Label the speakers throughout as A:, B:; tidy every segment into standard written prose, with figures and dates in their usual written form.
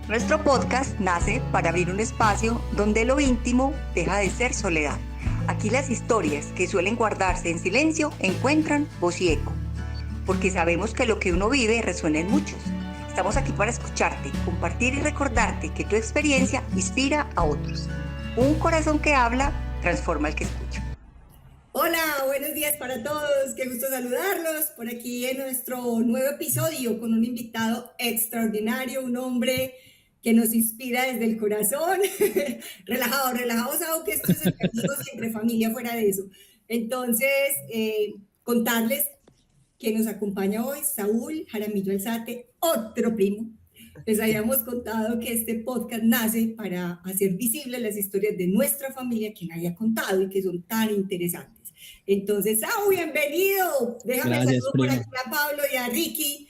A: Nuestro podcast nace para abrir un espacio donde lo íntimo deja de ser soledad. Aquí las historias que suelen guardarse en silencio encuentran voz y eco, porque sabemos que lo que uno vive resuena en muchos. Estamos aquí para escucharte, compartir y recordarte que tu experiencia inspira a otros. Un corazón que habla transforma al que escucha.
B: Hola, buenos días para todos, qué gusto saludarlos por aquí en nuestro nuevo episodio con un invitado extraordinario, un hombre que nos inspira desde el corazón, relajados, aunque esto es entre amigos y entre familia fuera de eso. Entonces, contarles que nos acompaña hoy Saúl Jaramillo Alzate, otro primo. Les habíamos contado que este podcast nace para hacer visibles las historias de nuestra familia que nadie ha contado y que son tan interesantes. Entonces, Saúl, bienvenido. Déjame saludar por aquí a Pablo y a Ricky.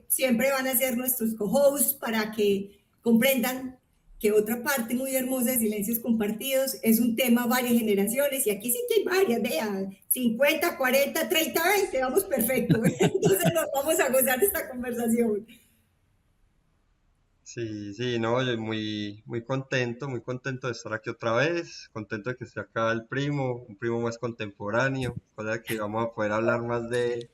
B: Siempre van a ser nuestros co-hosts para que comprendan que otra parte muy hermosa de Silencios Compartidos es un tema varias generaciones, y aquí sí que hay varias, vean, 50, 40, 30, 20, vamos perfecto. Entonces nos vamos a gozar esta conversación.
C: Sí, no, yo muy contento de estar aquí otra vez, contento de que esté acá el primo, un primo más contemporáneo, cosa que vamos a poder hablar más de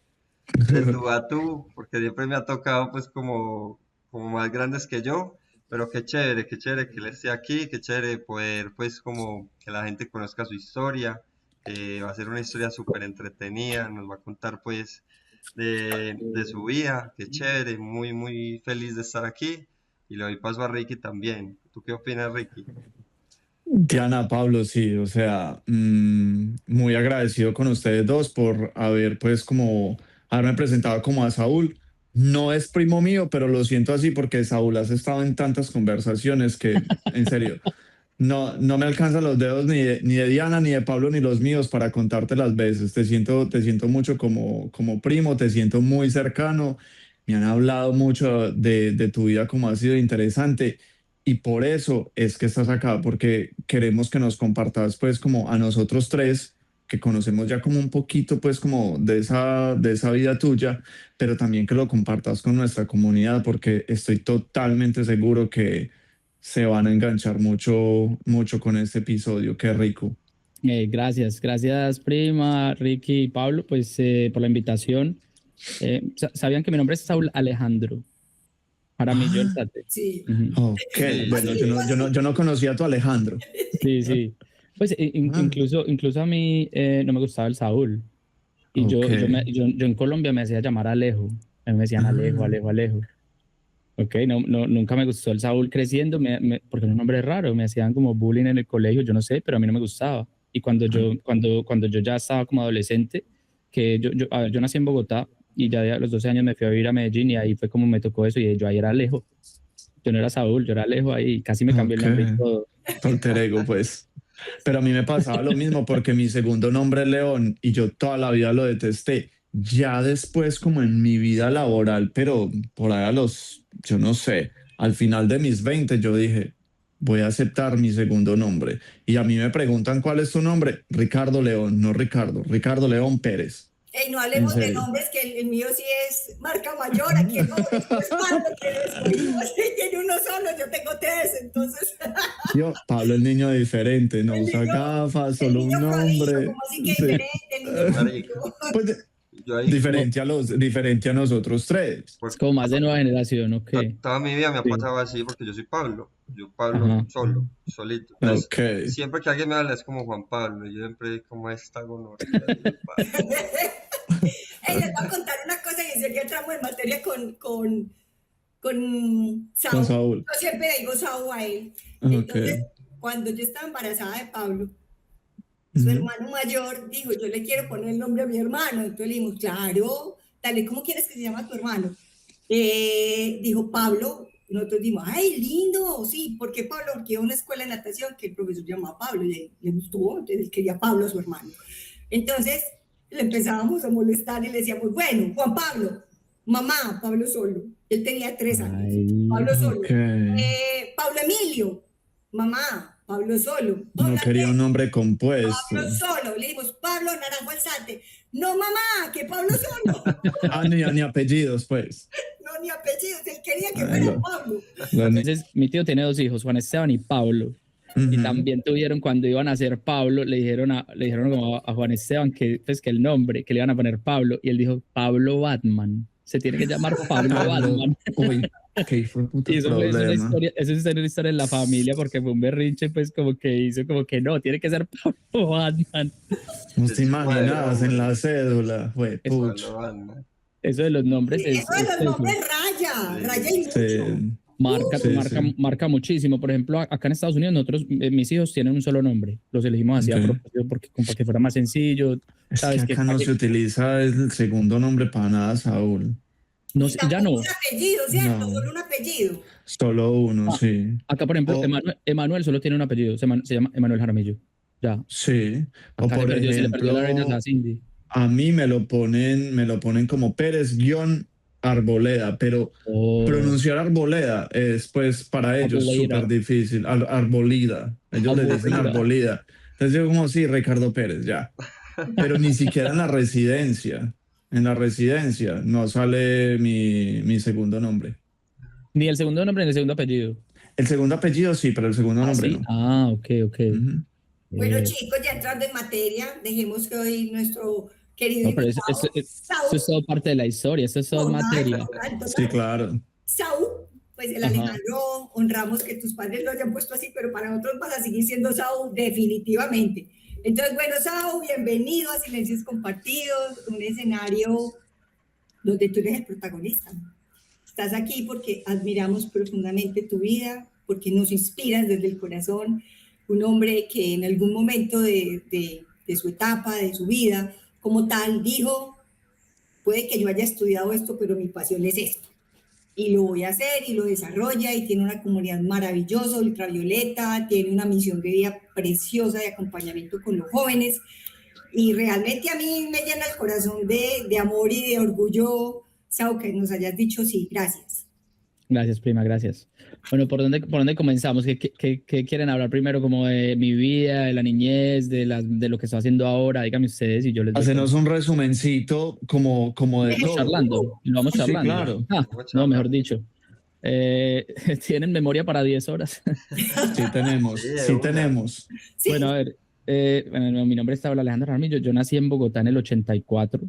C: tú a tú, porque siempre me ha tocado pues como más grandes que yo, pero qué chévere que él esté aquí, qué chévere poder pues como que la gente conozca su historia, va a ser una historia súper entretenida, nos va a contar pues de su vida, qué chévere, muy feliz de estar aquí. Y le doy paso a Ricky también. ¿Tú qué opinas, Ricky?
D: Diana, Pablo, sí, o sea, muy agradecido con ustedes dos por haberme presentado como a Saúl. No es primo mío, pero lo siento así porque Saúl has estado en tantas conversaciones que, en serio, no me alcanzan los dedos ni de Diana, ni de Pablo, ni los míos para contarte las veces. Te siento mucho como primo, te siento muy cercano. Me han hablado mucho de tu vida, como ha sido interesante. Y por eso es que estás acá, porque queremos que nos compartas, pues, como a nosotros tres, que conocemos ya como un poquito, pues, como de esa vida tuya, pero también que lo compartas con nuestra comunidad, porque estoy totalmente seguro que se van a enganchar mucho con este episodio. Qué rico.
E: Gracias prima, Ricky y Pablo, pues por la invitación. ¿Sabían que mi nombre es Saúl Alejandro Jaramillo Alzate?
B: Sí.
D: Ok, bueno, yo no conocía a tu Alejandro.
E: Sí. Pues incluso a mí no me gustaba el Saúl. Y yo en Colombia me hacía llamar Alejo. Me decían Alejo. Ok, nunca me gustó el Saúl creciendo, porque era un nombre raro, me hacían como bullying en el colegio, yo no sé, pero a mí no me gustaba. Y cuando yo ya estaba como adolescente, a ver, yo nací en Bogotá y ya a los 12 años me fui a vivir a Medellín y ahí fue como me tocó eso y yo ahí era Alejo. Yo no era Saúl, yo era Alejo ahí, casi me cambié el nombre y todo.
D: Alter ego, pues. Pero a mí me pasaba lo mismo porque mi segundo nombre es León y yo toda la vida lo detesté. Ya después, como en mi vida laboral, pero por ahí yo no sé, al final de mis 20 yo dije, voy a aceptar mi segundo nombre. Y a mí me preguntan cuál es tu nombre, Ricardo León, no Ricardo León Pérez.
B: No hablemos de nombres, que el mío sí es marca mayor, aquí el nombre es Pablo, que tiene uno solo, yo tengo tres, entonces...
D: Pablo el niño diferente, no usa gafas, solo un nombre.
B: ¿Cómo así que diferente?
D: Pues, diferente a nosotros tres.
E: Es como más de nueva generación, ¿ok?
C: Toda mi vida me ha pasado así porque yo soy Pablo. Yo Pablo solito. Entonces, siempre que alguien me habla es como Juan Pablo. Yo siempre como esta gonorrea.
B: Les voy a contar una cosa y es que entramos en materia con Saúl. Yo siempre le digo Saúl a él. Entonces, cuando yo estaba embarazada de Pablo, su hermano mayor dijo, yo le quiero poner el nombre a mi hermano. Entonces le dijimos, claro, dale, ¿cómo quieres que se llame tu hermano? Dijo Pablo. Nosotros dijimos, ay, lindo, sí, ¿por qué Pablo? Porque iba a una escuela de natación que el profesor llamaba Pablo, le gustó, entonces él quería Pablo a su hermano. Entonces le empezábamos a molestar y le decíamos, bueno, Juan Pablo, mamá, Pablo solo. Él tenía 3 años, Pablo solo. Pablo Emilio, mamá, Pablo solo.
D: No quería un nombre compuesto.
B: Pablo solo. Le dijimos, Pablo Naranjo Alzate. No, mamá, que Pablo solo.
D: Ni apellidos, pues.
B: ni apellidos, él quería que fuera Pablo.
E: Entonces, mi tío tiene 2 hijos, Juan Esteban y Pablo. Y también tuvieron, cuando iban a ser Pablo, le dijeron como a Juan Esteban que, pues, que el nombre, que le iban a poner Pablo, y él dijo, Pablo Batman. Se tiene que llamar Pablo Batman.
D: Uy, qué hijo de puta
E: Y eso
D: problema.
E: es una historia en la familia, porque fue un berrinche, pues, como que hizo como que no, tiene que ser Pablo Batman.
D: No te imaginabas en la cédula, güey, puch.
E: Eso de los nombres
B: Eso de los nombres raya y mucho.
E: Marca muchísimo. Por ejemplo, acá en Estados Unidos, nosotros, mis hijos tienen un solo nombre. Los elegimos así a propósito para que fuera más sencillo.
D: Es
E: ¿Sabes?
D: que acá no se utiliza el segundo nombre para nada, Saúl.
E: No, ya no.
B: Un apellido, ¿cierto?
D: No.
B: Solo un apellido.
D: Solo uno, sí.
E: Acá, por ejemplo, Emanuel solo tiene un apellido. Se llama Emanuel Jaramillo. Ya.
D: Sí. O
E: Acá
D: por
E: se le perdió la reina
D: ejemplo,
E: a Cindy.
D: a mí me lo ponen como Pérez-Arboleda, pero pronunciar Arboleda es, pues, para ellos
E: Arboleda.
D: súper difícil. Arbolida. Ellos le dicen Arbolida. Entonces yo como, sí, Ricardo Pérez, ya. Pero ni siquiera en la residencia. En la residencia no sale mi segundo nombre.
E: Ni el segundo nombre ni el segundo apellido.
D: El segundo apellido sí, pero el segundo nombre
E: ¿sí?
D: no.
E: Ah, ok.
B: Bueno, chicos, ya entrando en materia, dejemos que hoy nuestro querido
E: pero
B: invitado,
E: eso es todo parte de la historia, eso es todo materia.
B: Total.
D: Sí, claro.
B: Saúl, pues el Alejandro, honramos que tus padres lo hayan puesto así, pero para nosotros vas a seguir siendo Saúl definitivamente. Entonces, bueno, Saúl, bienvenido a Silencios Compartidos, un escenario donde tú eres el protagonista. Estás aquí porque admiramos profundamente tu vida, porque nos inspiras desde el corazón, un hombre que en algún momento de su etapa, de su vida, como tal, dijo, puede que yo haya estudiado esto, pero mi pasión es esto. Y lo voy a hacer, y lo desarrolla, y tiene una comunidad maravillosa, ultravioleta, tiene una misión de vida preciosa de acompañamiento con los jóvenes, y realmente a mí me llena el corazón de amor y de orgullo, Sao, que nos hayas dicho sí, gracias.
E: Gracias, prima, gracias. Bueno, ¿por dónde comenzamos? ¿Qué quieren hablar primero, como de mi vida, de la niñez, de lo que estoy haciendo ahora? Díganme ustedes y yo les doy.
D: Hacenos un resumencito como de todo.
E: Charlando, lo vamos
D: Sí,
E: charlando.
D: claro.
E: No, mejor dicho. ¿Tienen memoria para 10 horas?
D: Sí tenemos.
B: Sí.
E: Bueno, a ver, bueno, mi nombre es Alejandro Jaramillo, yo nací en Bogotá en el 84.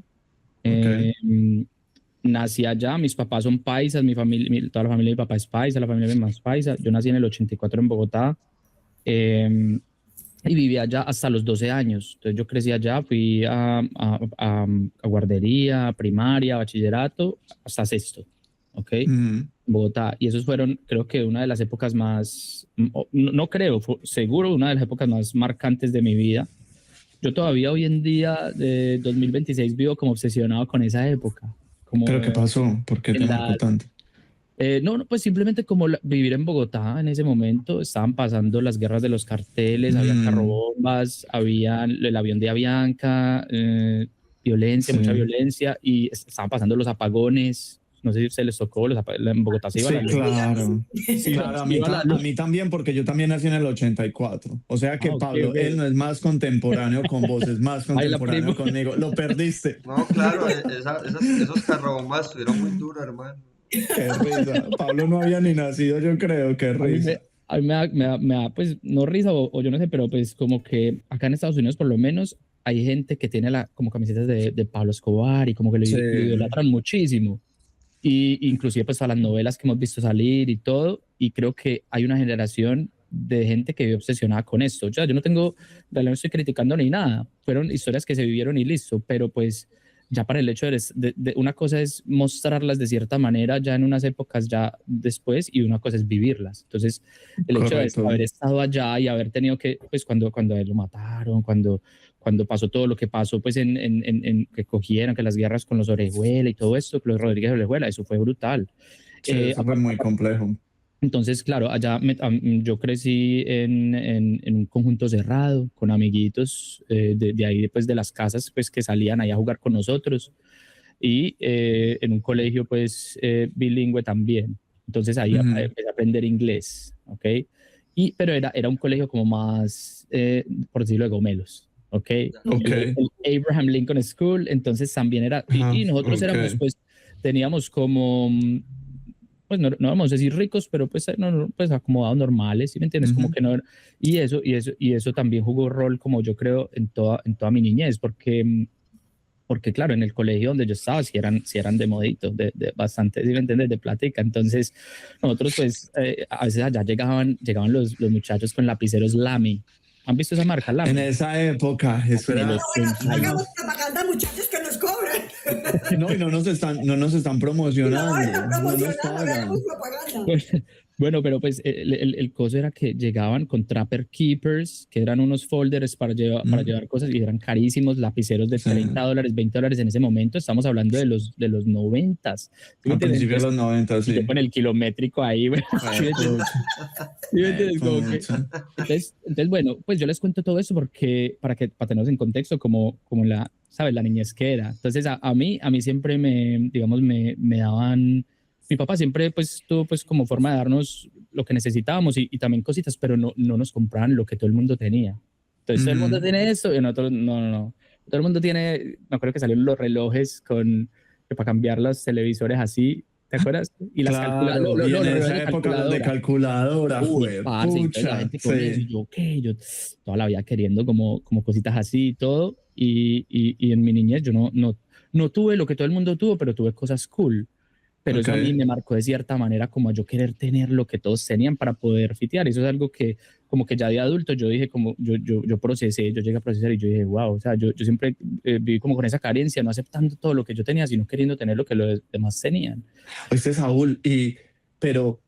E: Nací allá, mis papás son paisas, mi familia, toda la familia de mi papá es paisa, la familia de mi mamá es paisa. Yo nací en el 84 en Bogotá y viví allá hasta los 12 años. Entonces yo crecí allá, fui a guardería, primaria, bachillerato, hasta sexto, ¿ok? Bogotá. Y esos fueron, creo que una de las épocas más, no creo, seguro una de las épocas más marcantes de mi vida. Yo todavía hoy en día, de 2026, vivo como obsesionado con esa época.
D: ¿Pero qué pasó? ¿Por qué te marcó tanto?
E: No, pues simplemente como vivir en Bogotá en ese momento, estaban pasando las guerras de los carteles, había carrobombas, había el avión de Avianca, violencia, mucha violencia, y estaban pasando los apagones. No sé si se les tocó, en Bogotá se iba la luz.
D: Claro. Sí, claro, a mí también, porque yo también nací en el 84. O sea que Pablo, él no es más contemporáneo con vos, es más contemporáneo conmigo. Lo perdiste.
C: No, claro, esos carrobombas estuvieron muy duros, hermano.
D: Qué risa. Pablo no había ni nacido, yo creo, qué risa.
E: A mí me da, pues, no risa o yo no sé, pero pues como que acá en Estados Unidos por lo menos hay gente que tiene como camisetas de Pablo Escobar y como que lo idolatran muchísimo. Y inclusive pues a las novelas que hemos visto salir y todo, y creo que hay una generación de gente que vive obsesionada con esto. Yo no estoy criticando ni nada, fueron historias que se vivieron y listo, pero pues ya para el hecho de una cosa es mostrarlas de cierta manera ya en unas épocas ya después, y una cosa es vivirlas. Entonces el hecho de haber estado allá y haber tenido que, pues cuando a él lo mataron, cuando pasó todo lo que pasó, pues que cogieron, que las guerras con los Orejuela y todo esto, los Rodríguez Orejuela, eso fue brutal.
D: Sí, eso fue muy complejo.
E: Entonces, claro, allá yo crecí en un conjunto cerrado, con amiguitos de ahí, pues de las casas, pues que salían ahí a jugar con nosotros, y en un colegio, pues, bilingüe también. Entonces ahí empecé a aprender inglés, ¿ok? Pero era un colegio como más, por decirlo, de gomelos. El Abraham Lincoln School, entonces también era, y nosotros éramos pues teníamos como, pues no vamos a decir ricos, pero pues, pues acomodados normales, ¿sí me entiendes? Como que no, y eso también jugó rol, como yo creo, en toda mi niñez, porque claro, en el colegio donde yo estaba sí eran de modito, de bastante, ¿sí me entiendes? De plática. Entonces, nosotros pues a veces allá llegaban los muchachos con lapiceros Lamy. ¿Han visto esa marca, Lamy?
D: En esa época, eso era...
B: Hagamos propaganda, muchachos, que nos cobran.
D: No, y no nos están promocionando, no nos pagan.
E: Bueno, pero pues el coso era que llegaban con Trapper Keepers, que eran unos folders para llevar cosas y eran carísimos, lapiceros de $30, $20 en ese momento. Estamos hablando de los 90s.
D: A principios de los 90, sí.
E: Y con el kilométrico ahí, güey. Entonces, bueno, pues yo les cuento todo eso porque para tenernos en contexto como la, ¿sabes? La niñez que era. Entonces, a mí siempre me daban... Mi papá siempre pues tuvo pues como forma de darnos lo que necesitábamos y también cositas, pero no nos compraban lo que todo el mundo tenía. Entonces todo el mundo tiene esto y nosotros no. Todo el mundo tiene, me acuerdo que salieron los relojes para cambiar los televisores así, ¿te acuerdas? Y las calculadoras.
D: Y en esa época de calculadora,
E: pucha. La gente con eso, y yo toda la vida queriendo como cositas así y todo. Y en mi niñez yo no tuve lo que todo el mundo tuvo, pero tuve cosas cool. Pero eso a mí me marcó de cierta manera como a yo querer tener lo que todos tenían para poder fitear. Eso es algo que como que ya de adulto yo dije como yo llegué a procesar y yo dije, wow, o sea, yo siempre viví como con esa carencia, no aceptando todo lo que yo tenía, sino queriendo tener lo que los demás tenían.
D: Oíste, Saúl, pero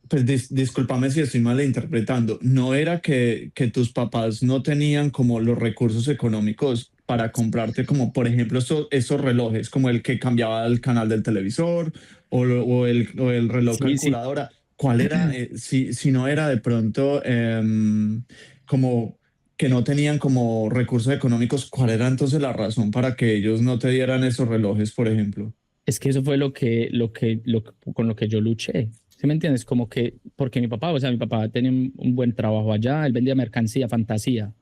D: pues discúlpame si estoy malinterpretando, ¿no era que tus papás no tenían como los recursos económicos para comprarte como, por ejemplo, esos relojes, como el que cambiaba el canal del televisor o el reloj calculadora? Sí. ¿Cuál era, si no era de pronto como que no tenían como recursos económicos, cuál era entonces la razón para que ellos no te dieran esos relojes, por ejemplo?
E: Es que eso fue con lo que yo luché. ¿Sí me entiendes? Como que, porque mi papá tenía un buen trabajo allá, él vendía mercancía, fantasía.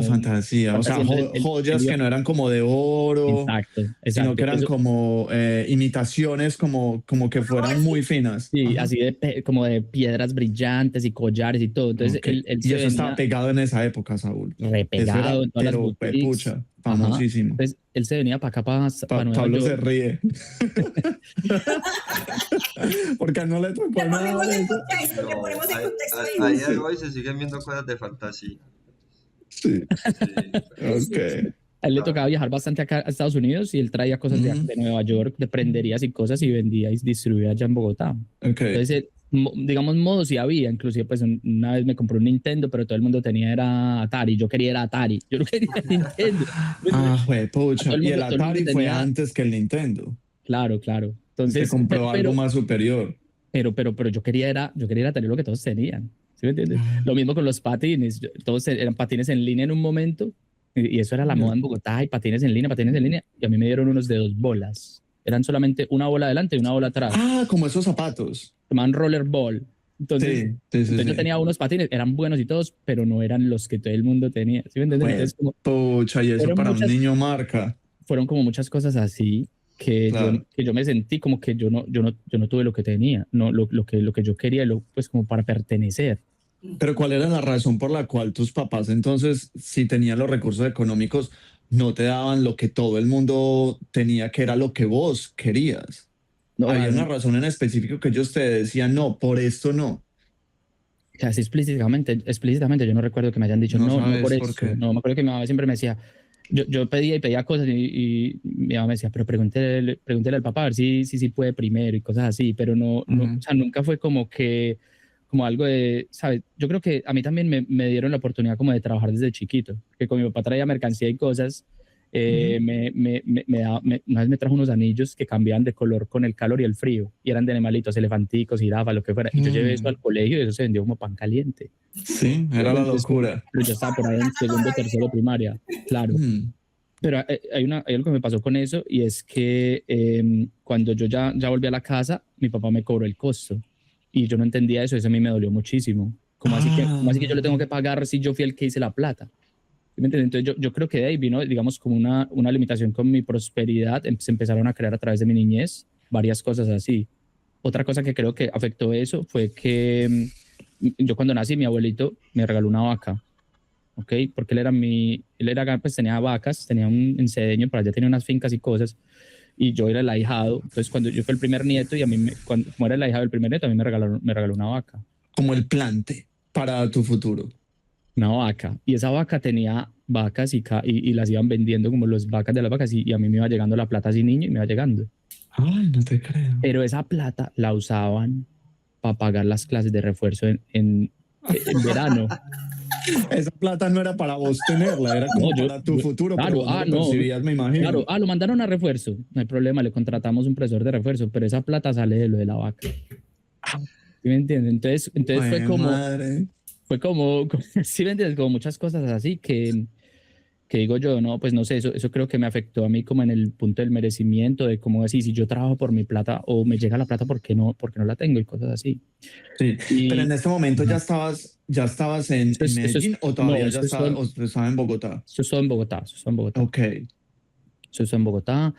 D: Fantasía, o sea, joyas que no eran como de oro,
E: exacto,
D: sino que eran como imitaciones, como que fueran muy finas.
E: Sí, así como de piedras brillantes y collares y todo. Entonces, él
D: y eso estaba pegado en esa época, Saúl.
E: Repegado en todas las boutiques.
D: Pucha, famosísimo.
E: Entonces, él se venía para acá, para
D: Pablo se ríe. Porque no le tocó nada.
C: A día de hoy se siguen viendo cosas de fantasía.
D: Sí. Okay.
E: A él le tocaba viajar bastante acá a Estados Unidos y él traía cosas de Nueva York, de prenderías y cosas, y vendía y distribuía allá en Bogotá. Entonces, digamos, modos sí había. Inclusive, pues una vez me compré un Nintendo, pero todo el mundo era Atari. Yo quería Atari. Yo no quería Nintendo.
D: Pucha. Y el Atari fue antes que el Nintendo.
E: Claro. Entonces,
D: se compró algo más superior.
E: Pero yo quería tener lo que todos tenían. ¿Sí me entiendes? Lo mismo con los patines. Todos eran patines en línea en un momento y eso era la moda en Bogotá, y patines en línea. Y a mí me dieron unos de 2 bolas. Eran solamente una bola adelante y una bola atrás.
D: Como esos zapatos.
E: Se llaman rollerball. Entonces, yo tenía unos patines, eran buenos y todos, pero no eran los que todo el mundo tenía. ¿Sí me entiendes?
D: Pucha, y eso para un niño marca.
E: Fueron como muchas cosas así que yo me sentí como que yo no tuve lo que tenía, no lo que yo quería, pues como para pertenecer.
D: Pero ¿cuál era la razón por la cual tus papás entonces, si tenían los recursos económicos, no te daban lo que todo el mundo tenía, que era lo que vos querías? ¿Había una razón en específico que ellos te decían, no, por esto no?
E: Casi explícitamente yo no recuerdo que me hayan dicho no por eso. No, me acuerdo que mi mamá siempre me decía, yo pedía cosas y mi mamá me decía, pero pregúntele al papá a ver si puede primero y cosas así, pero no, o sea, nunca fue como algo de, ¿sabes? Yo creo que a mí también me dieron la oportunidad como de trabajar desde chiquito, que con mi papá traía mercancía y cosas. Una vez me trajo unos anillos que cambiaban de color con el calor y el frío, y eran de animalitos, elefanticos, jirafas, lo que fuera, y yo llevé eso al colegio y eso se vendió como pan caliente.
D: Sí, era la locura.
E: Pero yo estaba por ahí en segundo, tercero, primaria, claro. Pero hay algo que me pasó con eso, y es que cuando yo ya volví a la casa, mi papá me cobró el costo, y yo no entendía eso a mí me dolió muchísimo. ¿Cómo así que yo le tengo que pagar si yo fui el que hice la plata? ¿Me entiendes? Entonces yo creo que de ahí vino, digamos, como una limitación con mi prosperidad. Se empezaron a crear a través de mi niñez varias cosas así. Otra cosa que creo que afectó eso fue que yo cuando nací, mi abuelito me regaló una vaca, ¿ok? Porque pues tenía vacas, tenía un ensedeño, por allá tenía unas fincas y cosas, y yo era el ahijado. Entonces cuando yo fui el primer nieto y a mí, como era el ahijado del primer nieto, a mí me regaló una vaca.
D: Como el plante para tu futuro.
E: Una vaca. Y esa vaca tenía vacas y las iban vendiendo como las vacas de las vacas y a mí me iba llegando la plata así niño y me iba llegando.
D: Ay, no te creo.
E: Pero esa plata la usaban para pagar las clases de refuerzo en verano.
D: Esa plata no era para vos tenerla, era como para tu futuro,
E: claro,
D: pero vos no lo percibías, me imagino.
E: Claro, lo mandaron a refuerzo, no hay problema, le contratamos un profesor de refuerzo, pero esa plata sale de lo de la vaca. ¿Sí me entiendes? Entonces fue como, ¿sí me entiendes? Como muchas cosas así que digo yo, no, pues no sé, eso creo que me afectó a mí como en el punto del merecimiento, de cómo decir, si yo trabajo por mi plata o me llega la plata, ¿por qué no la tengo? Y cosas así.
D: Sí, pero en este momento ya estabas en Medellín o todavía estaba en Bogotá.
E: Eso estoy en Bogotá,
D: Ok.
E: Eso estoy en Bogotá.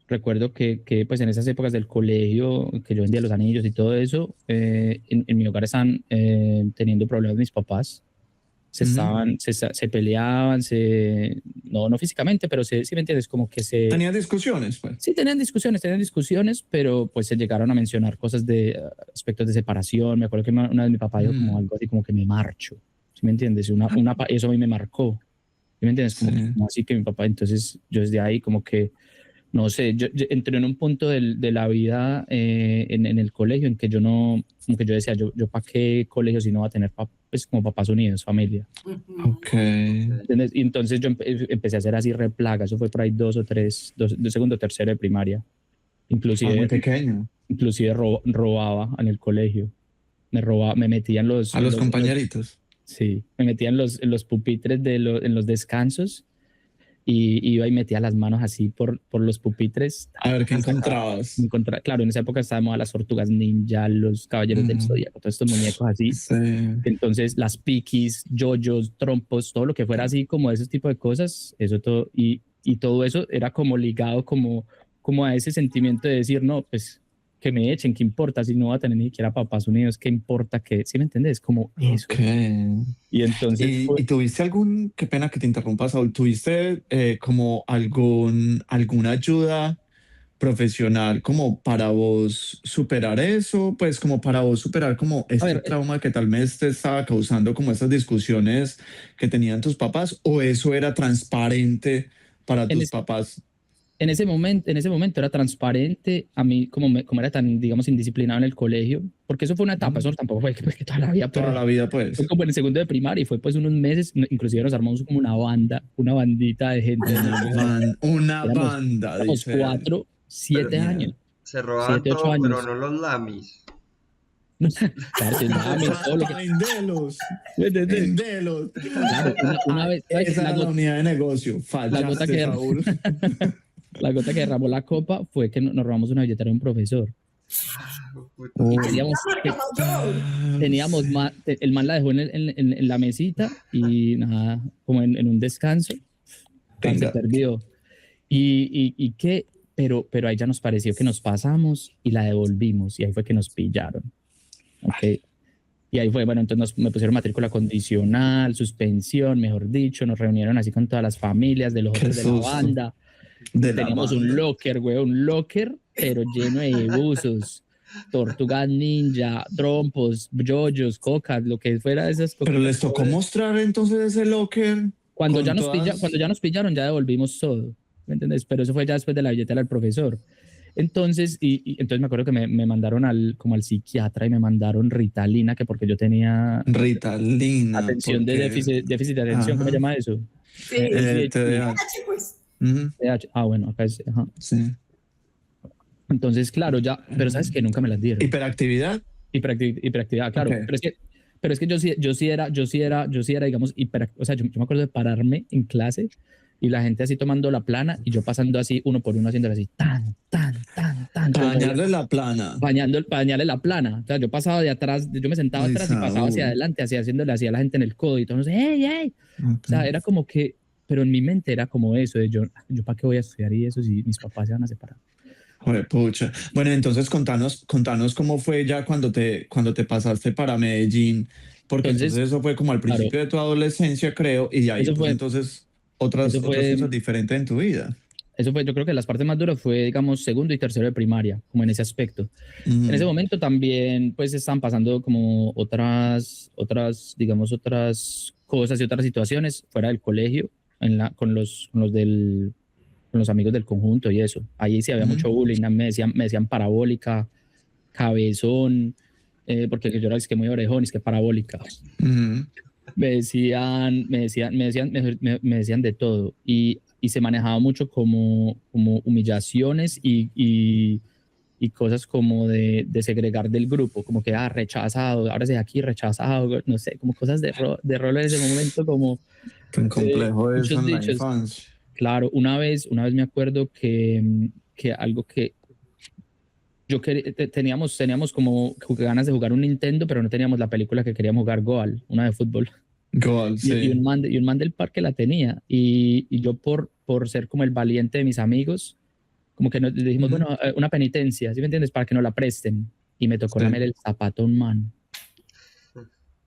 E: Recuerdo que pues en esas épocas del colegio, que yo vendía los anillos y todo eso, en mi hogar estaban teniendo problemas mis papás. Se peleaban, no físicamente, pero sí me entiendes, como que
D: ¿Tenían discusiones, pues?
E: Sí, tenían discusiones, pero pues se llegaron a mencionar cosas de aspectos de separación. Me acuerdo que una vez mi papá dijo como algo así como que me marcho, ¿sí me entiendes? Eso a mí me marcó, ¿sí me entiendes? Como así que mi papá, entonces yo desde ahí como que, no sé, yo entré en un punto de la vida en el colegio en que yo no, como que yo decía, yo para qué colegio si no va a tener pues como papás unidos, familia.
D: Ok.
E: ¿Entiendes? Y entonces yo empecé a hacer así replaga, eso fue por ahí de segundo, tercero de primaria. Inclusive,
D: muy pequeño.
E: Inclusive robaba en el colegio. Me metía en los...
D: A los compañeritos.
E: Sí, me metía en los pupitres en los descansos y iba y metía las manos así por los pupitres.
D: A ver qué encontrabas.
E: Claro, en esa época estábamos a las tortugas ninja, los caballeros del zodiaco, todos estos muñecos así.
D: Sí.
E: Entonces, las piquis, yoyos, trompos, todo lo que fuera así como esos tipos de cosas, eso todo, y todo eso era como ligado como a ese sentimiento de decir, no, pues que me echen, ¿qué importa? Si no va a tener ni siquiera papás unidos, ¿qué importa? ¿Sí me entiendes? Como eso.
D: Okay.
E: Y entonces...
D: ¿Y tuviste qué pena que te interrumpa, Saúl, tuviste como alguna ayuda profesional como para vos superar eso? Pues como para vos superar como este trauma que tal vez te estaba causando como esas discusiones que tenían tus papás, ¿o eso era transparente para tus papás?
E: En ese momento era transparente. A mí, como era tan, digamos, indisciplinado en el colegio, porque eso fue una etapa, eso tampoco fue que toda la vida.
D: Toda la vida, pues.
E: Fue como en el segundo de primaria y fue pues unos meses, inclusive nos armamos como una bandita de gente.
D: Una banda.
E: Éramos 4, 7 años.
C: Se robaban
E: 7, 8
C: todo,
E: años.
C: pero no los lamis.
D: Vendelos. Claro,
E: una vez.
D: Esa es la unidad de negocio. Fallaste, Saúl.
E: La gota que derramó la copa fue que nos robamos una billetera de un profesor. Y teníamos el man la dejó en la mesita y nada, como en un descanso, se perdió. Y qué, pero ahí ya nos pareció que nos pasamos y la devolvimos y ahí fue que nos pillaron. Okay. Y ahí fue, bueno, entonces me pusieron matrícula condicional, suspensión, mejor dicho, nos reunieron así con todas las familias de los otros de la banda. Teníamos un locker, pero lleno de buzos, tortugas ninja, trompos, yoyos, cocas, lo que fuera de esas cosas.
D: Pero les tocó mostrar entonces ese locker.
E: Cuando ya nos pillaron, ya devolvimos todo, ¿me entiendes? Pero eso fue ya después de la billetera del profesor. Entonces, entonces me acuerdo que me mandaron como al psiquiatra y me mandaron Ritalina, que porque yo tenía atención de déficit de atención. ¿Cómo se llama eso?
B: Sí,
D: TDAH.
B: Pues.
E: TDAH. Bueno, acá es.
D: Sí.
E: Entonces, claro, ya, pero sabes que nunca me las dieron.
D: ¿Hiperactividad?
E: Hiperactividad, claro. Okay. Pero es que yo sí era, digamos, o sea, yo me acuerdo de pararme en clase y la gente así tomando la plana y yo pasando así uno por uno haciéndolo así, tan,
D: Para
E: como
D: dañarle la plana.
E: bañarle la plana. O sea, yo pasaba de atrás, yo me sentaba
D: Ay,
E: atrás y pasaba hacia
D: Saúl.
E: adelante, así haciéndole así a la gente en el codo y todo, no sé, hey, hey. O sea, era como que, pero en mi mente era como eso, de yo ¿para qué voy a estudiar y eso si mis papás se van a separar?
D: Joder, pucha. Bueno, entonces contanos cómo fue ya cuando te pasaste para Medellín, porque entonces
E: Entonces,
D: eso fue como al
E: claro,
D: principio de tu adolescencia, creo, y de ahí
E: eso
D: pues
E: fue,
D: entonces otras,
E: eso
D: otras
E: fue,
D: cosas diferentes en tu vida.
E: eso fue, yo creo que las partes más duras fue, digamos, segundo y tercero de primaria, como en ese aspecto. En ese
D: Ujú,
E: momento también, pues, estaban pasando como digamos, otras cosas y otras situaciones fuera del colegio, con los amigos del conjunto y eso. Ahí sí había
D: ujú,
E: mucho bullying, me decían parabólica, cabezón, porque yo era es que muy orejón, es que parabólica.
D: ujú.
E: Me decían de todo y se manejaba mucho como humillaciones y cosas como de segregar del grupo, como que rechazado, ahora sí aquí rechazado, no sé, como cosas de rol en ese momento, como
D: Tan complejo eso
E: muchos
D: en la
E: dichos.
D: infancia.
E: Claro, una vez me acuerdo que algo que yo teníamos como ganas de jugar un Nintendo, pero no teníamos la película que queríamos jugar, Goal, una de fútbol.
D: Gol,
E: Y
D: sí.
E: un man del parque la tenía. Y yo por ser como el valiente de mis amigos, como que le dijimos,
D: Ujú,
E: bueno, una penitencia, ¿sí me entiendes? Para que nos la presten. Y me tocó
D: sí.
E: lamer el zapato a un man.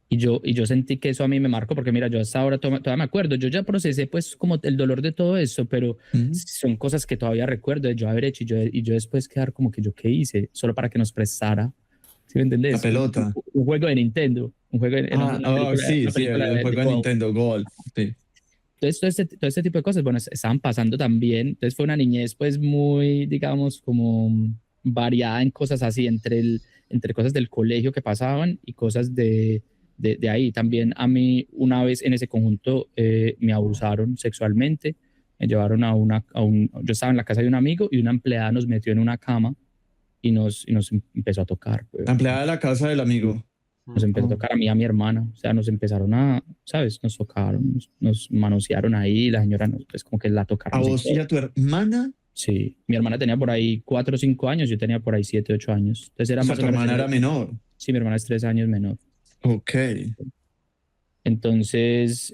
E: Y yo sentí que eso a mí me marcó, porque mira, yo hasta ahora todavía me acuerdo, yo ya procesé pues como el dolor de todo eso, pero
D: Ujú.
E: son cosas que todavía recuerdo de yo haber hecho y yo después quedar como que yo qué hice, solo para que nos prestara, ¿sí me
D: La
E: entendés?
D: pelota.
E: Un juego de Nintendo, era
D: Ah, oh, sí,
E: una
D: sí,
E: película
D: el
E: de
D: juego de
E: Go.
D: Nintendo, Gol. Sí.
E: Entonces, todo este tipo de cosas, bueno, estaban pasando también. Entonces, fue una niñez, pues, muy, digamos, como variada en cosas así, entre cosas del colegio que pasaban y cosas de ahí. También a mí, una vez en ese conjunto, me abusaron sexualmente. Me llevaron yo estaba en la casa de un amigo y una empleada nos metió en una cama y nos empezó a tocar,
D: La
E: weón.
D: empleada de la casa del amigo.
E: Nos empezó a
D: Oh.
E: tocar a mí y a mi hermana, o sea, nos empezaron ¿sabes? Nos tocaron, nos manosearon ahí, la señora pues como que la
D: A
E: tocaron y
D: vos y
E: todo.
D: a tu hermana.
E: Sí, mi hermana tenía por ahí 4 o 5 años, yo tenía por ahí 7, 8 años. Entonces
D: O
E: era
D: sea,
E: más o
D: tu
E: menos
D: hermana era menor.
E: sí, mi hermana es 3 años menor.
D: Ok.
E: Entonces,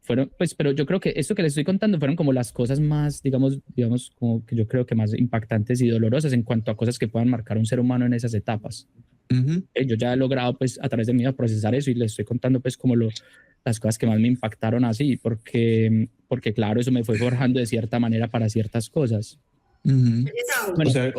E: fueron, pues, pero yo creo que esto que les estoy contando fueron como las cosas más, digamos, como que yo creo que más impactantes y dolorosas en cuanto a cosas que puedan marcar a un ser humano en esas etapas.
D: Ujú,
E: Yo ya he logrado, pues, a través de mi vida procesar eso y les estoy contando, pues, como las cosas que más me impactaron así, porque, claro, eso me fue forjando de cierta manera para ciertas cosas.
D: ujú.
B: Oye, Saúl,
D: O
E: Bueno,
D: sea,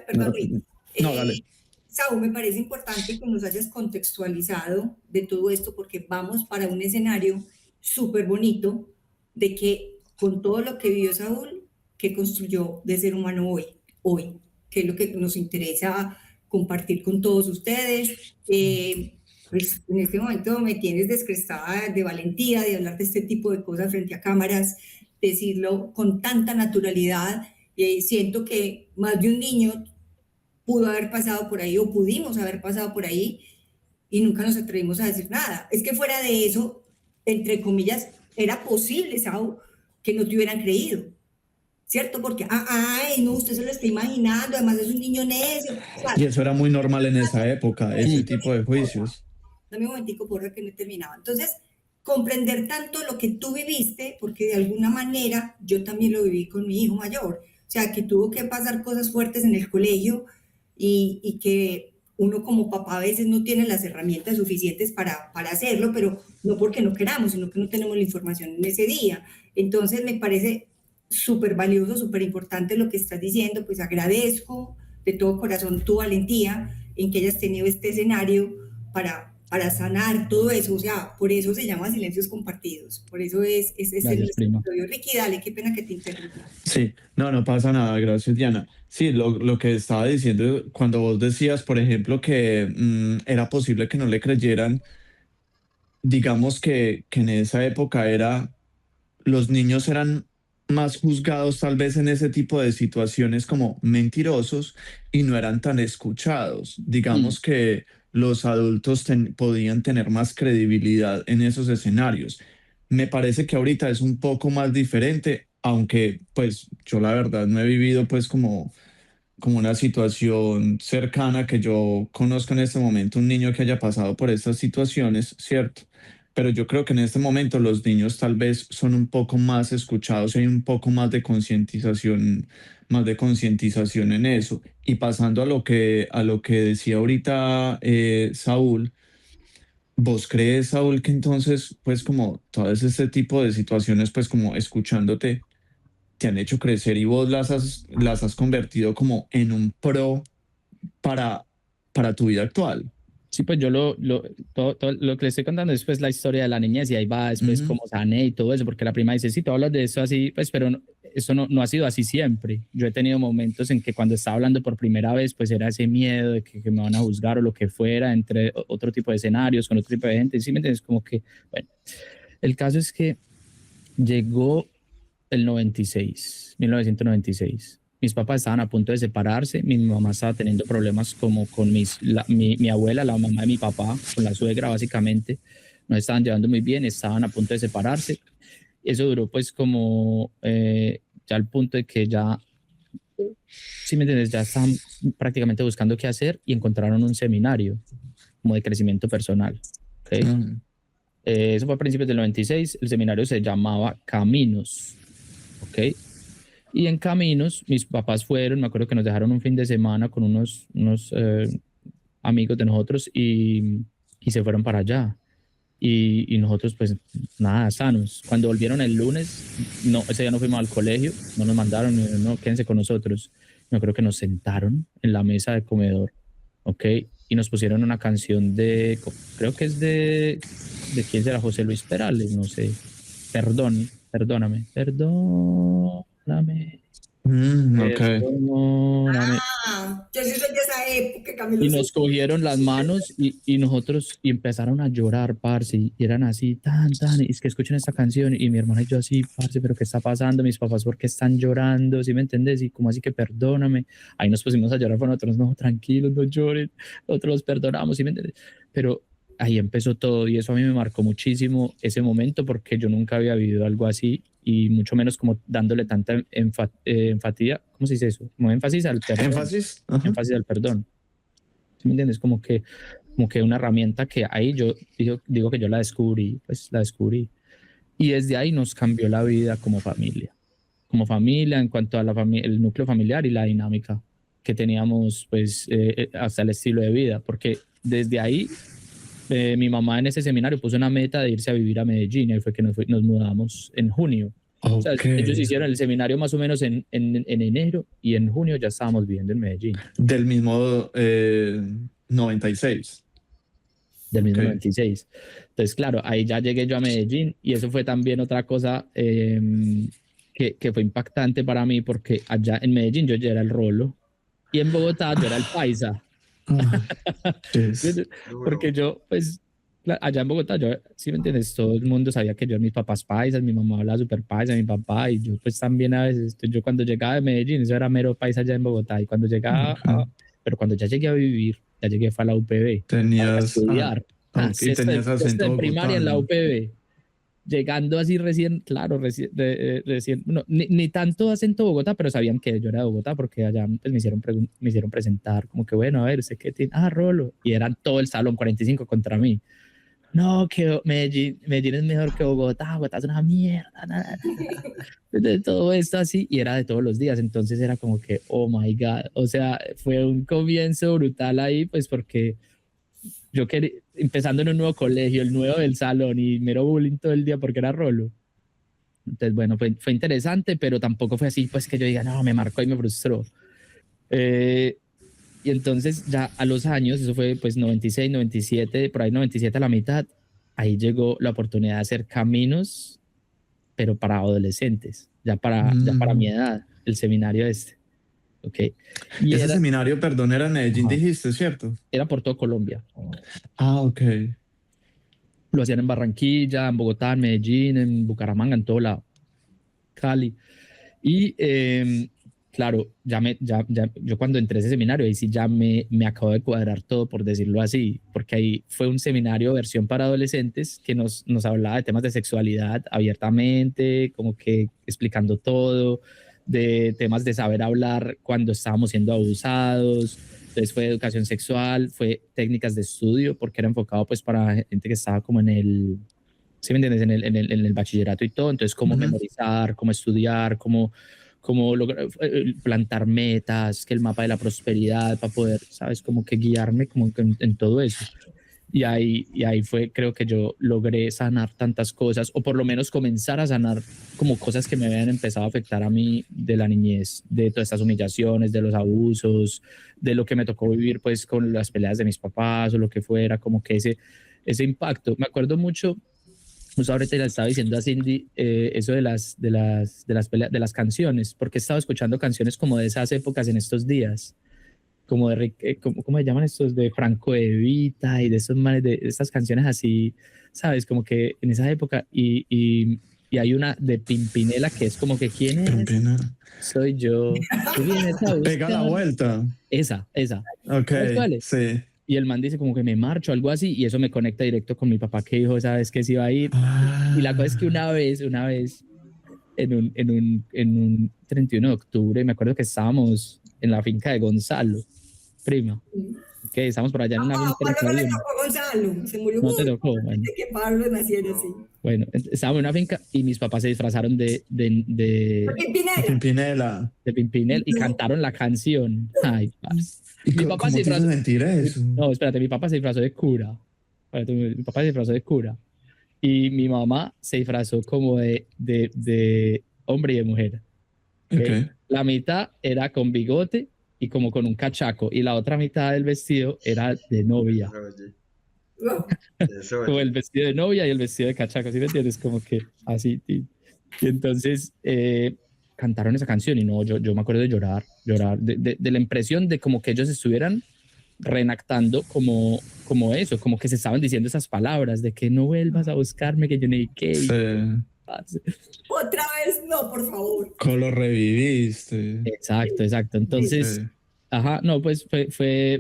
B: perdón, Luis.
D: no, dale.
B: Saúl, me parece importante que nos hayas contextualizado de todo esto porque vamos para un escenario súper bonito de que con todo lo que vivió Saúl, que construyó de ser humano hoy, que es lo que nos interesa compartir con todos ustedes. Pues en este momento me tienes descrestada de valentía, de hablar de este tipo de cosas frente a cámaras, decirlo con tanta naturalidad. Siento que más de un niño pudo haber pasado por ahí o pudimos haber pasado por ahí y nunca nos atrevimos a decir nada. Es que fuera de eso, entre comillas, era posible, Sao, que no te hubieran creído, ¿cierto? Porque, ay, no, usted se lo está imaginando, además es un niño necio. O sea,
D: Y eso era muy normal en esa época, ese
E: sí,
D: tipo de juicios.
B: dame un momentico, porra, que no he terminado. Entonces, comprender tanto lo que tú viviste, porque de alguna manera yo también lo viví con mi hijo mayor, o sea, que tuvo que pasar cosas fuertes en el colegio y que uno como papá a veces no tiene las herramientas suficientes para hacerlo, pero no porque no queramos, sino que no tenemos la información en ese día. Entonces, me parece súper valioso, súper importante lo que estás diciendo, pues agradezco de todo corazón tu valentía en que hayas tenido este escenario para sanar todo eso, o sea, por eso se llama silencios compartidos, por eso es el
E: gracias, prima.
B: episodio. Ricky, dale, qué pena que te interrumpa.
D: Sí, no pasa nada, gracias Diana. Sí, lo que estaba diciendo cuando vos decías, por ejemplo, que era posible que no le creyeran, digamos que en esa época los niños eran más juzgados tal vez en ese tipo de situaciones como mentirosos y no eran tan escuchados.
E: Mm,
D: Digamos que los adultos podían tener más credibilidad en esos escenarios. Me parece que ahorita es un poco más diferente, aunque pues yo la verdad no he vivido pues como una situación cercana que yo conozco en este momento, un niño que haya pasado por estas situaciones, ¿cierto? Pero yo creo que en este momento los niños tal vez son un poco más escuchados y hay un poco más de concientización en eso. Y pasando a lo que decía ahorita Saúl, ¿vos crees, Saúl, que entonces, pues como todo este tipo de situaciones, pues como escuchándote, te han hecho crecer y vos las has convertido como en un pro para, para tu vida actual?
E: Sí, pues yo todo lo que le estoy contando es pues la historia de la niñez y ahí va después
D: Ujú.
E: cómo sané y todo eso, porque la prima dice, sí, tú hablas de eso así, pues, pero eso no ha sido así siempre. Yo he tenido momentos en que cuando estaba hablando por primera vez, pues era ese miedo de que me van a juzgar o lo que fuera, entre otro tipo de escenarios, con otro tipo de gente, ¿sí me entiendes? Como que, bueno, el caso es que llegó el 1996. Mis papás estaban a punto de separarse, mi mamá estaba teniendo problemas como con mi abuela, la mamá de mi papá, con la suegra básicamente, no estaban llevando muy bien, estaban a punto de separarse. Eso duró pues como ya al punto de que ya, si me entiendes, ya estaban prácticamente buscando qué hacer y encontraron un seminario como de crecimiento personal. ¿Okay?
D: Mm.
E: Eso fue a principios del 96, el seminario se llamaba Caminos. ¿Ok? Y en Caminos, mis papás fueron, me acuerdo que nos dejaron un fin de semana con unos amigos de nosotros y se fueron para allá. Y nosotros, pues nada, sanos. Cuando volvieron el lunes, no, ese día no fuimos al colegio, no nos mandaron, no, quédense con nosotros. Me acuerdo que nos sentaron en la mesa de comedor, ¿ok? Y nos pusieron una canción creo que es ¿de quién será? José Luis Perales, no sé. Perdóname.
D: Ok.
E: Perdóname.
B: Yo sí soy de esa época, Camilo.
E: Y nos cogieron las manos y nosotros y empezaron a llorar, parce, y eran así, y es que escuchen esta canción, y mi hermana y yo así, parce, pero ¿qué está pasando? Mis papás, ¿por qué están llorando? ¿Sí me entendés? Y como así que perdóname. Ahí nos pusimos a llorar por nosotros, no, tranquilos, no lloren, nosotros los perdonamos, ¿sí me entendés? Pero ahí empezó todo y eso a mí me marcó muchísimo ese momento porque yo nunca había vivido algo así y mucho menos como dándole tanta enfatía, ¿cómo se dice eso? Como énfasis al perdón.
D: Énfasis. Ajá.
E: Énfasis al perdón. ¿Sí me entiendes? Como que una herramienta que ahí yo digo que yo la descubrí, pues la descubrí. Y desde ahí nos cambió la vida como familia. Como familia en cuanto a el núcleo familiar y la dinámica que teníamos, pues, hasta el estilo de vida. Porque desde ahí, mi mamá en ese seminario puso una meta de irse a vivir a Medellín y fue que nos mudamos en junio. O sea,
D: Okay.
E: ellos hicieron el seminario más o menos en enero y en junio ya estábamos viviendo en Medellín.
D: Del mismo 96.
E: Del mismo
D: Okay.
E: 96. Entonces, claro, ahí ya llegué yo a Medellín y eso fue también otra cosa que fue impactante para mí porque allá en Medellín yo ya era el rolo y en Bogotá yo era el paisa.
D: Yes.
E: Porque yo, pues, allá en Bogotá, yo, ¿sí me entiendes? Todo el mundo sabía que yo, mis papás paisas, mi mamá hablaba súper paisa, mi papá, y yo pues también a veces, yo cuando llegaba de Medellín, eso era mero paisa allá en Bogotá, y cuando llegaba, pero cuando ya llegué a vivir, ya llegué fue a la UPB, a estudiar,
D: y tenías
E: sexto
D: acento
E: de primaria en la
D: bogotano.
E: UPB, llegando así recién, claro, recién no, ni tanto acento Bogotá, pero sabían que yo era de Bogotá porque allá pues, me hicieron presentar, como que bueno, a ver, ¿usted qué tiene? Ah, Rolo. Y eran todo el salón, 45 contra mí. No, que Medellín es mejor que Bogotá, Bogotá es una mierda, nada. De todo esto así, y era de todos los días, entonces era como que, oh my God, o sea, fue un comienzo brutal ahí, pues porque yo quería, empezando en un nuevo colegio, el nuevo del salón y mero bullying todo el día porque era Rolo. Entonces, bueno, fue interesante, pero tampoco fue así, pues que yo diga, no, me marcó y me frustró. Y entonces ya a los años, eso fue pues 96, 97, por ahí 97 a la mitad, ahí llegó la oportunidad de hacer Caminos, pero para adolescentes, ya para mi edad, el seminario este. Okay. Y
D: ese seminario, perdón, era en Medellín, dijiste, ¿cierto?
E: Era por todo Colombia.
D: Ok.
E: Lo hacían en Barranquilla, en Bogotá, en Medellín, en Bucaramanga, en todo lado. Cali. Y claro, yo cuando entré a ese seminario, ahí sí ya me acabo de cuadrar todo, por decirlo así, porque ahí fue un seminario versión para adolescentes que nos hablaba de temas de sexualidad abiertamente, como que explicando todo, de temas de saber hablar cuando estábamos siendo abusados. Entonces fue educación sexual, fue técnicas de estudio, porque era enfocado pues para gente que estaba como en el, ¿sí me entiendes? En el bachillerato y todo. Entonces, cómo memorizar, cómo estudiar, cómo lograr, plantar metas, que el mapa de la prosperidad para poder, ¿sabes? Como que guiarme como en todo eso. Y ahí fue, creo que yo logré sanar tantas cosas, o por lo menos comenzar a sanar como cosas que me habían empezado a afectar a mí de la niñez, de todas estas humillaciones, de los abusos, de lo que me tocó vivir pues con las peleas de mis papás o lo que fuera, como que ese impacto. Me acuerdo mucho. Justo ahorita le estaba diciendo a Cindy eso de las peleas, de las canciones, porque he estado escuchando canciones como de esas épocas en estos días, como de ¿cómo se llaman estos? De Franco De Vita y de esos manes, de estas canciones así, ¿sabes? Como que en esa época, y hay una de Pimpinela que es como que ¿quién es?
D: Pimpinela.
E: Soy yo. ¿Tú vienes a
D: Pega la vuelta.
E: Esa.
D: Ok,
E: ¿Sabes cuál es?
D: sí.
E: Y el man dice como que me marcho, algo así, y eso me conecta directo con mi papá que dijo, ¿sabes qué? Se iba a ir. Y la cosa es que una vez, en un 31 de octubre, me acuerdo que estábamos en la finca de Gonzalo, prima. Ok, estábamos por allá en una finca.
B: Pablo no le tocó a Gonzalo, se murió
E: No te tocó, bueno.
B: de que Pablo naciera así.
E: Bueno, estábamos en una finca y mis papás se disfrazaron de
D: Pimpinela.
E: De Pimpinela y cantaron la canción. Ay, parce.
D: Mi papá se disfrazó. Eso?
E: No, espérate, mi papá se disfrazó de cura. Espérate, mi papá se disfrazó de cura. Y mi mamá se disfrazó como de hombre y de mujer. ¿Okay? La mitad era con bigote y como con un cachaco. Y la otra mitad del vestido era de novia. Como el vestido de novia y el vestido de cachaco. ¿Sí me entiendes? Como que así. Y entonces cantaron esa canción y no, yo me acuerdo de llorar de la impresión de como que ellos estuvieran reenactando como eso, como que se estaban diciendo esas palabras de que no vuelvas a buscarme, que yo no hay que.
D: Sí.
B: Otra vez no, por favor.
D: ¿Cómo lo reviviste?
E: Exacto. Entonces, ajá, no, pues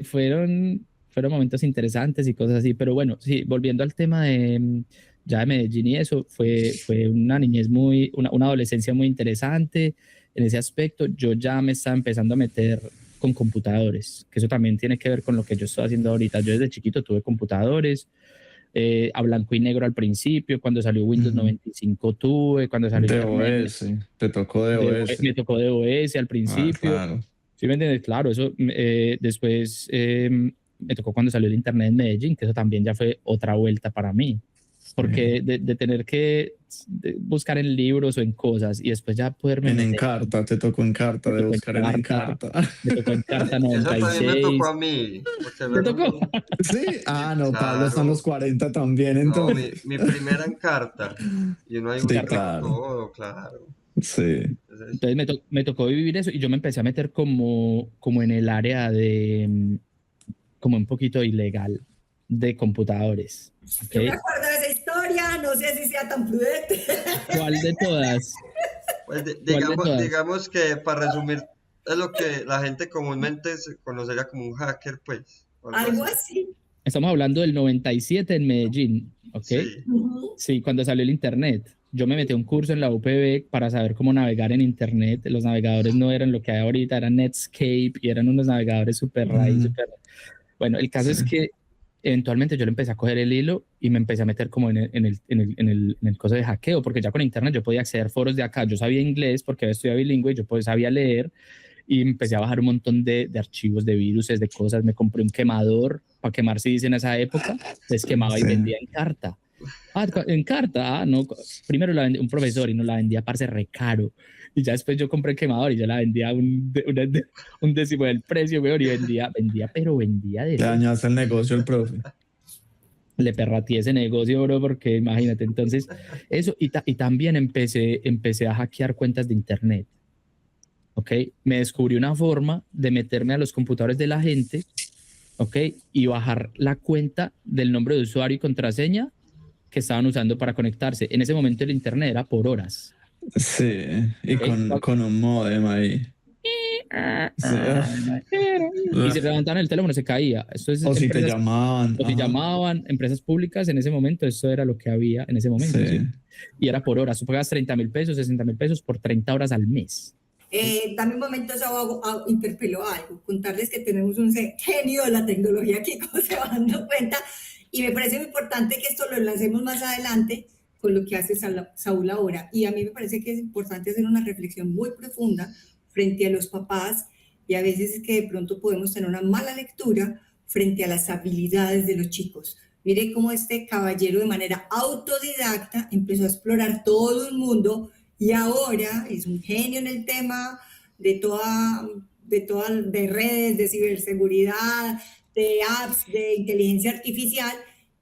E: fueron momentos interesantes y cosas así, pero bueno, sí, volviendo al tema de Medellín y eso, fue una niñez una adolescencia muy interesante en ese aspecto. Yo ya me estaba empezando a meter con computadores, que eso también tiene que ver con lo que yo estoy haciendo ahorita. Yo desde chiquito tuve computadores, a blanco y negro al principio, cuando salió Windows 95 tuve, cuando salió
D: DOS, te tocó DOS.
E: Me tocó DOS al principio.
D: Claro.
E: ¿Sí me entiendes? Claro, eso después me tocó cuando salió el internet en Medellín, que eso también ya fue otra vuelta para mí, porque de tener que buscar en libros o en cosas y después ya poderme
D: en Encarta, te tocó Encarta, de buscar en Encarta.
E: Me tocó Encarta 96.
C: Eso también me tocó a mí.
E: ¿Te tocó?
D: Sí, no,
C: claro.
D: Pablo está en los 40 también, entonces.
C: No, mi primera Encarta, y uno ahí buscaba todo, claro.
D: Sí.
E: Entonces me tocó vivir eso y yo me empecé a meter como en el área de como un poquito ilegal de computadores. ¿Okay?
B: Yo me acuerdo de esa historia, no sé si sea tan prudente.
E: ¿Cuál de todas?
C: Pues digamos que para resumir es lo que la gente comúnmente se conocería como un hacker, pues.
B: Algo así.
E: Estamos hablando del 97 en Medellín, ¿ok?
C: Sí.
E: Sí, cuando salió el internet. Yo me metí a un curso en la UPB para saber cómo navegar en internet. Los navegadores no eran lo que hay ahorita, eran Netscape y eran unos navegadores súper raíz, súper... Bueno, el caso es que eventualmente yo le empecé a coger el hilo y me empecé a meter como en el coso de hackeo, porque ya con internet yo podía acceder a foros de acá. Yo sabía inglés porque había estudiado bilingüe y yo pues sabía leer y empecé a bajar un montón de archivos, de virus, de cosas. Me compré un quemador para quemar CDs en esa época. Les quemaba y vendía en carta. En carta, no. Primero la vendía un profesor y no la vendía, parce, re caro. Y ya después yo compré el quemador y ya la vendía un décimo del precio, weón, y vendía de...
D: Le dañaste el negocio al profe.
E: Le perrateé ese negocio, bro, porque imagínate. Entonces, eso, y también empecé a hackear cuentas de internet. ¿Ok? Me descubrí una forma de meterme a los computadores de la gente, ¿ok? Y bajar la cuenta del nombre de usuario y contraseña que estaban usando para conectarse. En ese momento el internet era por horas.
D: Sí, y con un modem ahí.
E: Y si levantaban el teléfono se caía. Esto es
D: O si te llamaban.
E: O si llamaban, empresas públicas en ese momento, eso era lo que había en ese momento.
D: Sí.
E: ¿sí? Y era por horas. Tú pagas 30.000 pesos, 60.000 pesos por 30 horas al mes.
B: Dame un momento, interpeló algo. Contarles que tenemos un genio de la tecnología aquí, como se van dando cuenta. Y me parece muy importante que esto lo lancemos más adelante con lo que hace Saúl ahora. Y a mí me parece que es importante hacer una reflexión muy profunda frente a los papás, y a veces es que de pronto podemos tener una mala lectura frente a las habilidades de los chicos. Mire cómo este caballero de manera autodidacta empezó a explorar todo el mundo y ahora es un genio en el tema de redes, de ciberseguridad, de apps, de inteligencia artificial,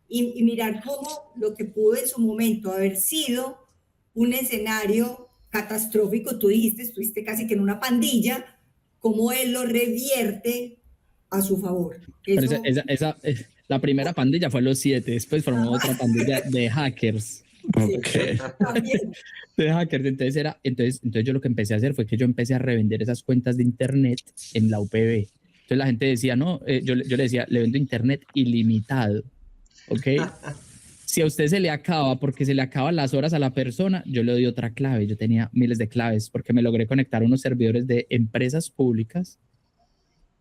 B: y mirar cómo lo que pudo en su momento haber sido un escenario catastrófico, tú dijiste, estuviste casi que en una pandilla, cómo él lo revierte a su favor.
E: Pero la primera pandilla fue los 7, después formó otra pandilla de hackers.
D: Okay.
E: De hackers. Entonces yo lo que empecé a hacer fue que yo empecé a revender esas cuentas de internet en la UPB. Entonces la gente decía, no, yo le decía, le vendo internet ilimitado, ¿ok? Si a usted se le acaba, porque se le acaban las horas a la persona, yo le doy otra clave. Yo tenía miles de claves porque me logré conectar a unos servidores de empresas públicas,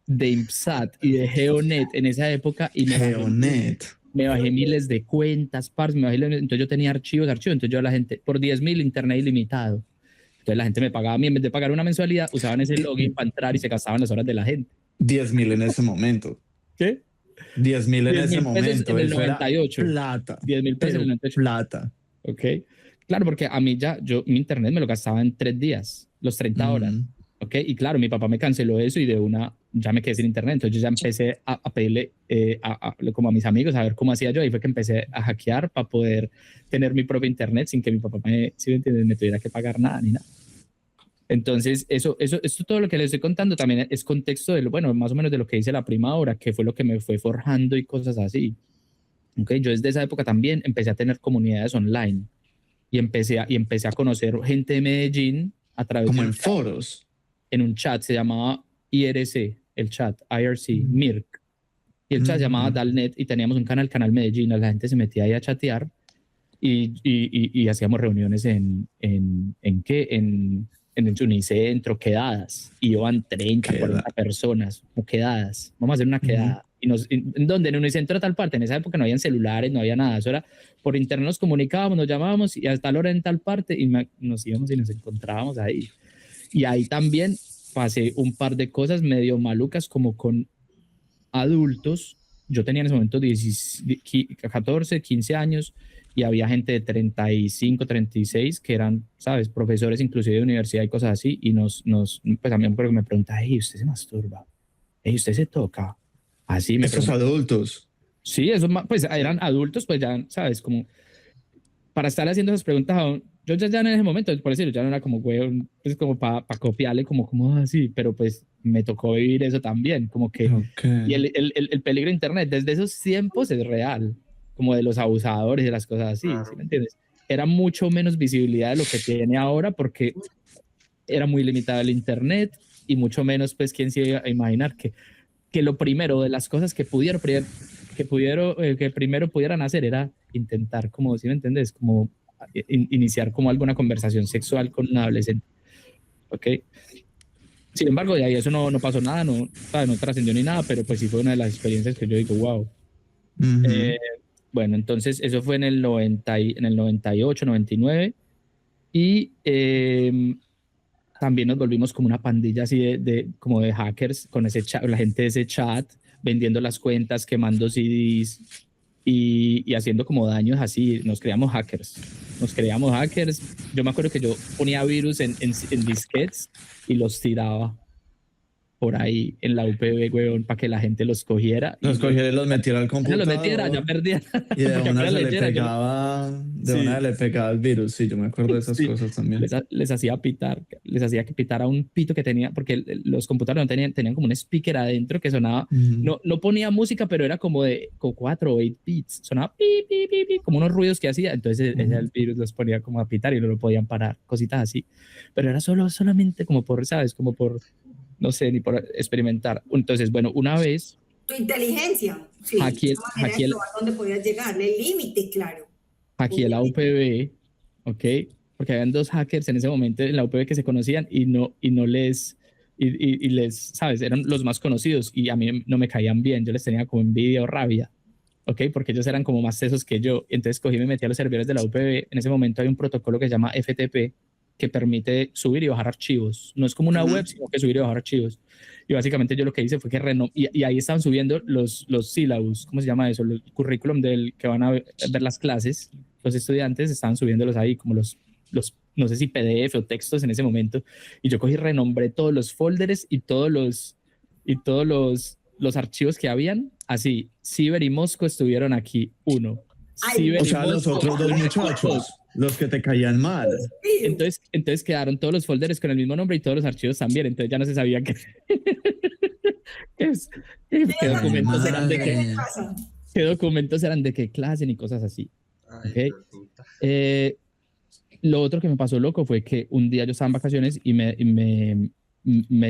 E: de IMSAT y de Geonet en esa época, y me bajé miles de cuentas, entonces yo tenía archivos, entonces yo a la gente, por 10.000 internet ilimitado, entonces la gente me pagaba a mí, en vez de pagar una mensualidad, usaban ese login para entrar y se gastaban las horas de la gente.
D: 10.000 en ese momento.
E: ¿Qué?
D: 10.000 en ese momento.
E: En el 98.
D: Plata.
E: 10.000 pesos en el 98.
D: Plata.
E: Ok. Claro, porque a mí mi internet me lo gastaba en 3 días, los 30 horas. Ok. Y claro, mi papá me canceló eso y de una ya me quedé sin internet. Entonces yo ya empecé a pedirle como a mis amigos a ver cómo hacía yo. Ahí fue que empecé a hackear para poder tener mi propio internet sin que mi papá me tuviera que pagar nada ni nada. Entonces, esto todo lo que les estoy contando también es contexto bueno, más o menos de lo que dice la prima hora, que fue lo que me fue forjando y cosas así. Okay, yo desde esa época también empecé a tener comunidades online y empecé a conocer gente de Medellín a través
D: como en foros.
E: En un chat, se llamaba IRC, el chat, IRC, MIRC. Y el chat se llamaba Dalnet y teníamos un Canal Medellín. La gente se metía ahí a chatear y hacíamos reuniones en el Unicentro, quedadas, y iban 30, 40 personas, o quedadas, vamos a hacer una quedada, ¿en dónde? En Unicentro a tal parte. En esa época no habían celulares, no había nada, eso era por internet, nos comunicábamos, nos llamábamos y hasta la hora en tal parte, y nos íbamos y nos encontrábamos ahí. Y ahí también pasé un par de cosas medio malucas, como con adultos. Yo tenía en ese momento 14, 15 años, y había gente de 35, 36 que eran, ¿sabes? Profesores inclusive de universidad y cosas así, y pues a mí me pregunta, hey, ¿usted se masturba? Hey, ¿usted se toca? Así me
D: ¿Esos adultos?
E: Sí, esos pues eran adultos, pues ya, ¿sabes? Como para estar haciendo esas preguntas, yo ya en ese momento, por decirlo, ya no era como güey, pues como para copiarle, como así, pero pues me tocó vivir eso también, como que, y el peligro de internet desde esos tiempos es real, como de los abusadores y de las cosas así, ¿sí me entiendes? Era mucho menos visibilidad de lo que tiene ahora porque era muy limitado el internet y mucho menos, pues, quién se iba a imaginar que lo primero de las cosas que primero pudieran hacer era intentar, como, ¿sí me entiendes? Como iniciar como alguna conversación sexual con un adolescente, ¿ok? Sin embargo, de ahí eso no pasó nada, no trascendió ni nada, pero pues sí fue una de las experiencias que yo digo, wow. Bueno, entonces eso fue en el 98, 99, y también nos volvimos como una pandilla así como de hackers, con ese chat, la gente de ese chat, vendiendo las cuentas, quemando CDs y haciendo como daños así. Nos creamos hackers. Yo me acuerdo que yo ponía virus en disquetes y los tiraba por ahí en la UPB, weón, para que la gente los cogiera.
D: Los cogiera y los metiera al computador.
E: Los metiera, ya perdía.
D: Y de una le pegaba el virus. Sí, yo me acuerdo de esas cosas también.
E: Les hacía que pitara un pito que tenía, porque los computadores tenían como un speaker adentro que sonaba, no ponía música, pero era como de 4 o 8 beats. Sonaba pi, pi, pi, pi, como unos ruidos que hacía. Entonces el virus los ponía como a pitar y no lo podían parar, cositas así. Pero era solamente como por, ¿sabes? Como por no sé, ni por experimentar. Entonces, bueno, una vez
B: Tu inteligencia, sí,
E: hackeé,
B: una manera de probar dónde podías llegar, el límite, claro.
E: hackeé la UPB, ¿ok? Porque habían dos hackers en ese momento en la UPB que se conocían y no les, y les, ¿sabes? Eran los más conocidos y a mí no me caían bien, yo les tenía como envidia o rabia, ¿ok? Porque ellos eran como más tesos que yo. Entonces cogí y me metí a los servidores de la UPB. En ese momento hay un protocolo que se llama FTP que permite subir y bajar archivos. No es como una web, sino que subir y bajar archivos. Y básicamente yo lo que hice fue que y ahí estaban subiendo los syllabus, ¿cómo se llama eso? Los currículum del que van a ver las clases. Los estudiantes estaban subiéndolos ahí como no sé si PDF o textos en ese momento. Y yo cogí y renombré todos los folders y todos los archivos que habían. Así, Ciber y Mosco estuvieron aquí, uno.
B: Ay,
D: O sea, los otros dos muchachos, los que te caían mal.
E: Entonces quedaron todos los folders con el mismo nombre y todos los archivos también. Entonces ya no se sabía qué documentos eran de qué documentos eran de qué clase ni cosas así.
C: Ay,
E: ¿Okay? Lo otro que me pasó loco fue que un día yo estaba en vacaciones y me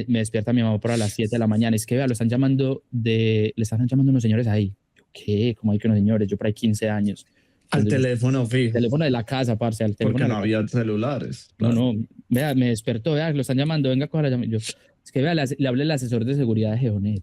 E: despierta mi mamá por a las 7 de la mañana. Es que vea, le están llamando unos señores ahí. ¿Qué? ¿Cómo hay que unos señores? Yo por ahí 15 años.
D: Al teléfono fijo.
E: Teléfono de la casa, parce, al teléfono.
D: Porque no había celulares.
E: Claro. No, vea, me despertó, vea, lo están llamando, venga, coja la llamada. Yo, es que vea, le hablé al asesor de seguridad de Geonet.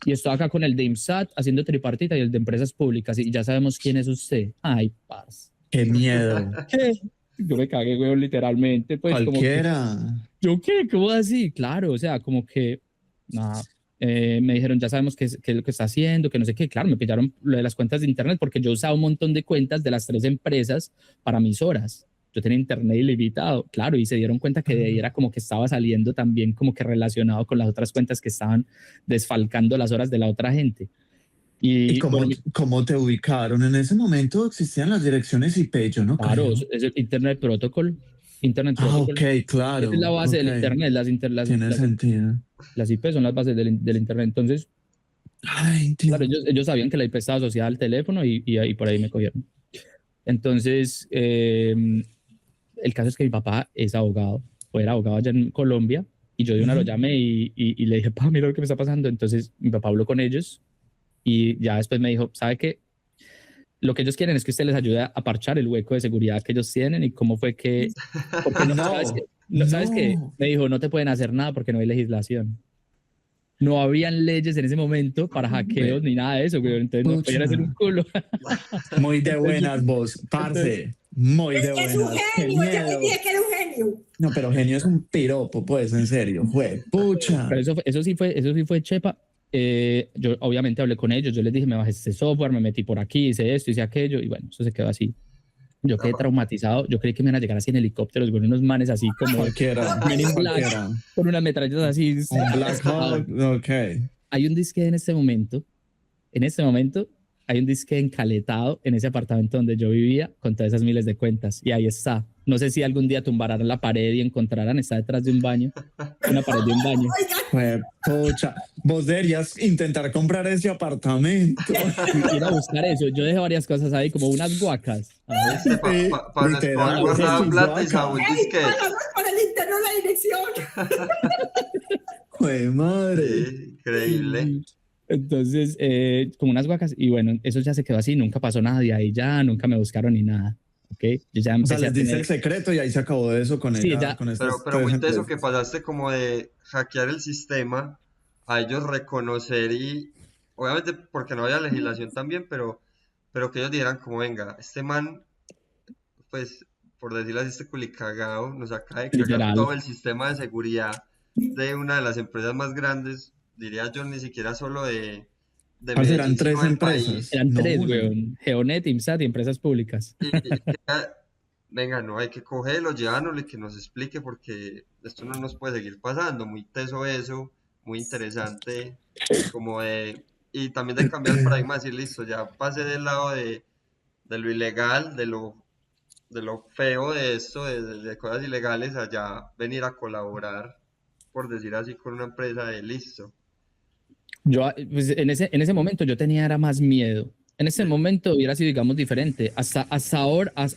E: Y estoy acá con el de IMSAT haciendo tripartita y el de empresas públicas y ya sabemos quién es usted. Ay, parce.
D: Qué miedo.
E: ¿Qué? Yo me cagué, güey, literalmente. Pues,
D: cualquiera.
E: ¿Yo qué? ¿Cómo así? Claro, o sea, como que, nada, me dijeron, ya sabemos qué es lo que está haciendo, que no sé qué. Claro, me pillaron lo de las cuentas de internet porque yo usaba un montón de cuentas de las 3 empresas para mis horas. Yo tenía internet ilimitado, claro, y se dieron cuenta que de ahí era como que estaba saliendo también como que relacionado con las otras cuentas que estaban desfalcando las horas de la otra gente.
D: ¿Y cómo te ubicaron? En ese momento existían las direcciones IP, yo no
E: claro,
D: creo.
E: es el Internet Protocol.
D: Ok, claro.
E: Es la base del Internet.
D: Tiene sentido.
E: Las IP son las bases del Internet. Entonces,
D: ay,
E: claro, ellos sabían que la IP estaba asociada al teléfono y por ahí me cogieron. Entonces, el caso es que mi papá es abogado, o era abogado allá en Colombia, y yo de una lo llamé y le dije, papá, mira lo que me está pasando. Entonces, mi papá habló con ellos y ya después me dijo, ¿sabe qué? Lo que ellos quieren es que usted les ayude a parchar el hueco de seguridad que ellos tienen y cómo fue que... Porque ¿sabes qué? Me dijo, no te pueden hacer nada porque no hay legislación. No habían leyes en ese momento para hackeos ni nada de eso, güey. Entonces no podían hacer un culo.
D: Muy de buenas vos, parce. Muy de buenas.
B: Es un genio, ya te dije que era un genio.
D: No, pero genio es un piropo, pues, en serio. Jue, pucha.
E: Pero eso sí fue chepa. Yo obviamente hablé con ellos, yo les dije, me bajé este software, me metí por aquí, hice esto, hice aquello, y bueno, eso se quedó así. Yo quedé traumatizado, yo creí que me iban a llegar así en helicópteros, con unos manes así como
D: cualquiera,
E: con unas metralletas así.
D: Un Black Hawk, ok.
E: Hay un disque en este momento, hay un disque encaletada en ese apartamento donde yo vivía con todas esas miles de cuentas, y ahí está. No sé si algún día tumbarán la pared y encontrarán, está detrás de un baño, una pared de un baño.
D: Pucha, vos deberías intentar comprar ese apartamento.
E: Ir a buscar eso. Yo dejé varias cosas ahí, como unas guacas.
C: Para guardar plata y Saúl dice que...
B: Para el interno la dirección.
D: ¡Jue madre!
C: Sí, increíble.
E: Entonces, como unas guacas, y bueno, eso ya se quedó así, nunca pasó nada de ahí, ya nunca me buscaron ni nada. ¿Okay? Yo ya empecé
D: les dice el secreto y ahí se acabó de eso con
E: sí,
D: ella.
C: Pero muy teso que pasaste como de hackear el sistema a ellos reconocer y, obviamente porque no había legislación también, pero que ellos dijeran como, venga, este man, pues, por decirlo así, este culicagao nos acaba de cagar todo el sistema de seguridad de una de las empresas más grandes, diría yo, ni siquiera solo de Medellín,
D: eran 3 empresas.
E: Eran 3, weón. Geonet, IMSAT y empresas públicas.
C: Venga, no hay que cogerlo, llevárnoslo y que nos explique porque esto no nos puede seguir pasando. Muy teso eso, muy interesante, como de... Y también de cambiar el paradigma, decir, listo, ya pasé del lado de lo ilegal, de lo feo de esto, de cosas ilegales, allá venir a colaborar, por decir así, con una empresa de listo.
E: Yo, pues, en ese momento yo tenía era más miedo, En ese momento hubiera sido, digamos, diferente. Hasta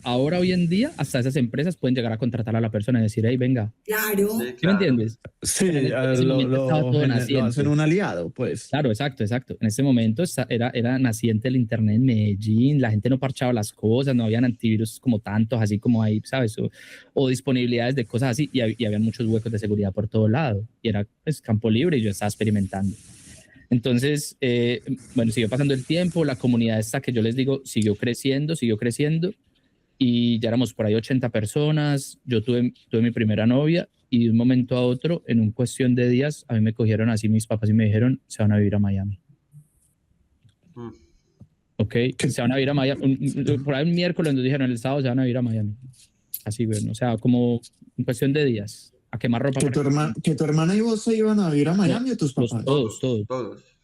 E: ahora, hoy en día, hasta esas empresas pueden llegar a contratar a la persona y decir, hey, venga.
B: Claro.
C: Sí,
E: ¿Sí me
C: claro.
E: entiendes?
D: Sí,
E: Pero en ese momento estaba todo
D: lo hacen
E: naciente.
D: un aliado, pues.
E: Claro, exacto. En ese momento era naciente el internet en Medellín, la gente no parchaba las cosas, no habían antivirus como tantos, así como hay, ¿sabes? O disponibilidades de cosas así, y había muchos huecos de seguridad por todo lado. Y era pues, campo libre y yo estaba experimentando. Entonces, bueno, siguió pasando el tiempo, la comunidad esta que yo les digo siguió creciendo y ya éramos por ahí 80 personas. Yo tuve mi primera novia y de un momento a otro, en una cuestión de días, a mí me cogieron así mis papás y me dijeron, se van a vivir a Miami.
C: Mm.
E: ¿Ok? Se van a vivir a Miami. Por ahí un miércoles nos dijeron, el sábado se van a vivir a Miami. Así, bueno, o sea, como en cuestión de días. A quemar ropa.
D: ¿Que tu hermana y vos se iban a vivir a Miami o tus papás?
E: Todos.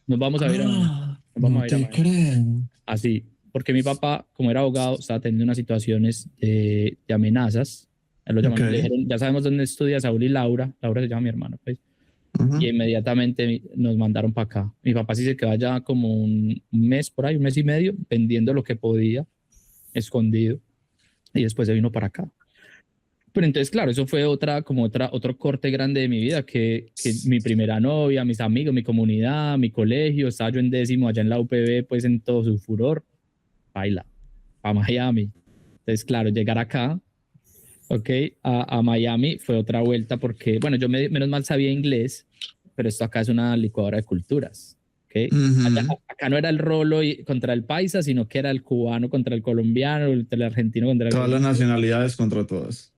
E: Nos vamos a vivir a Miami.
D: No te creo.
E: Así, porque mi papá, como era abogado, estaba teniendo unas situaciones de amenazas. Él lo llamaron, le dijeron, ya sabemos dónde estudia Saúl y Laura. Laura se llama mi hermano, pues. Y inmediatamente nos mandaron para acá. Mi papá sí se quedó allá como un mes por ahí, un mes y medio, vendiendo lo que podía, escondido. Y después se vino para acá. Pero entonces, claro, eso fue otro corte grande de mi vida, que mi primera novia, mis amigos, mi comunidad, mi colegio, estaba yo en 10º allá en la UPB, pues en todo su furor, baila, a Miami. Entonces, claro, llegar acá, ok, a Miami fue otra vuelta porque, bueno, yo menos mal sabía inglés, pero esto acá es una licuadora de culturas, ok. Acá no era el rolo contra el paisa, sino que era el cubano contra el colombiano, el argentino contra el...
D: Todas las nacionalidades contra todas.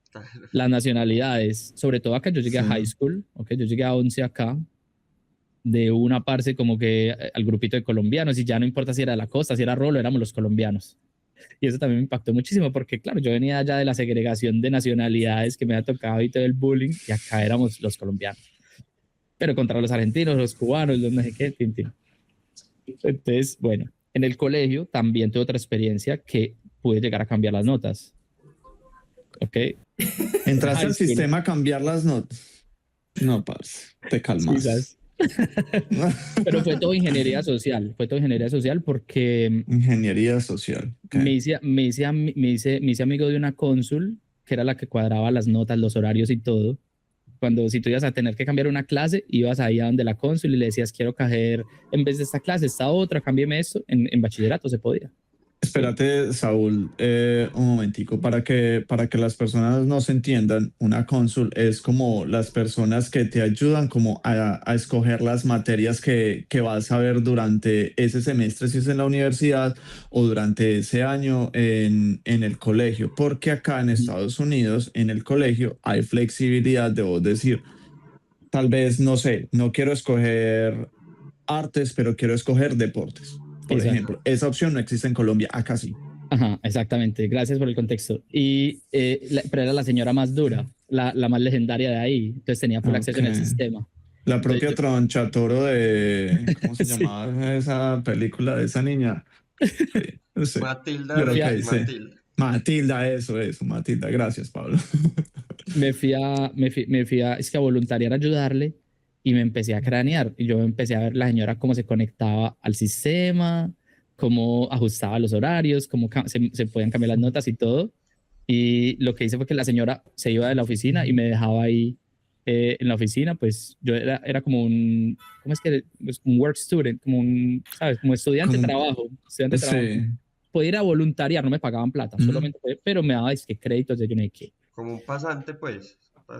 E: Las nacionalidades, sobre todo acá yo llegué a high school, okay, yo llegué a 11 acá, de una parte como que al grupito de colombianos, y ya no importa si era de la costa, si era rolo, éramos los colombianos. Y eso también me impactó muchísimo porque, claro, yo venía allá de la segregación de nacionalidades que me había tocado y todo el bullying, y acá éramos los colombianos. Pero contra los argentinos, los cubanos, los no sé qué, tin. Entonces, bueno, en el colegio también tuve otra experiencia que pude llegar a cambiar las notas. ¿Ok?
D: ¿Entraste al sistema a cambiar las notas? No, parce, te calmas.
E: Sí, pero fue todo ingeniería social. Porque...
D: Ingeniería social.
E: Okay. Me hice amigo de una cónsul, que era la que cuadraba las notas, los horarios y todo. Si tú ibas a tener que cambiar una clase, ibas ahí a donde la cónsul y le decías, quiero coger, en vez de esta clase, esta otra, cámbiame esto. En bachillerato se podía.
D: Espérate, Saúl, un momentico, para que las personas nos entiendan, una cónsul es como las personas que te ayudan como a escoger las materias que vas a ver durante ese semestre, si es en la universidad, o durante ese año en el colegio, porque acá en Estados Unidos, en el colegio, hay flexibilidad de vos decir, tal vez, no sé, no quiero escoger artes, pero quiero escoger deportes. Por ejemplo, esa opción no existe en Colombia, acá sí.
E: Ajá, exactamente. Gracias por el contexto. Pero era la señora más dura, la más legendaria de ahí. Entonces tenía full acceso en el sistema.
D: La propia Tronchatoro de... ¿Cómo se llamaba esa película de esa niña? Sí.
C: Matilda.
D: Matilda, eso, Matilda. Gracias, Pablo.
E: Me fui es que a voluntariar a ayudarle. Y me empecé a cranear y yo empecé a ver la señora cómo se conectaba al sistema, cómo ajustaba los horarios, cómo se podían cambiar las notas y todo. Y lo que hice fue que la señora se iba de la oficina y me dejaba ahí en la oficina. Pues yo era como un, ¿cómo es que? Pues un work student, como un, ¿sabes? Como estudiante de trabajo.
D: Sí.
E: Podía ir a voluntariar, no me pagaban plata, solamente, pero me daba créditos de yo no sé qué.
C: Como un pasante, pues.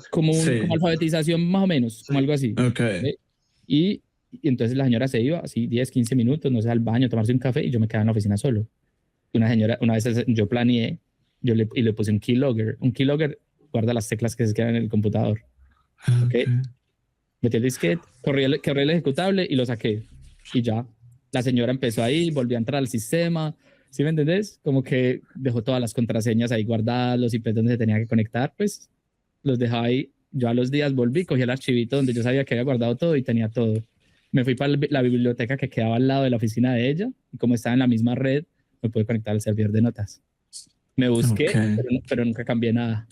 E: Como alfabetización más o menos, como algo así.
D: Okay.
E: Y entonces la señora se iba así 10, 15 minutos, no sé, al baño, tomarse un café y yo me quedaba en la oficina solo. Una vez yo planeé, y le puse un keylogger. Un keylogger guarda las teclas que se quedan en el computador. Okay. Metí el disquete, corrí el ejecutable y lo saqué. Y ya, la señora empezó ahí, volvió a entrar al sistema. ¿Sí me entendés? Como que dejó todas las contraseñas ahí guardadas, los IPs donde se tenía que conectar, pues los dejaba ahí. Yo a los días volví, cogí el archivito donde yo sabía que había guardado todo y tenía todo. Me fui para la biblioteca que quedaba al lado de la oficina de ella y como estaba en la misma red, me pude conectar al servidor de notas. Me busqué, pero nunca cambié nada.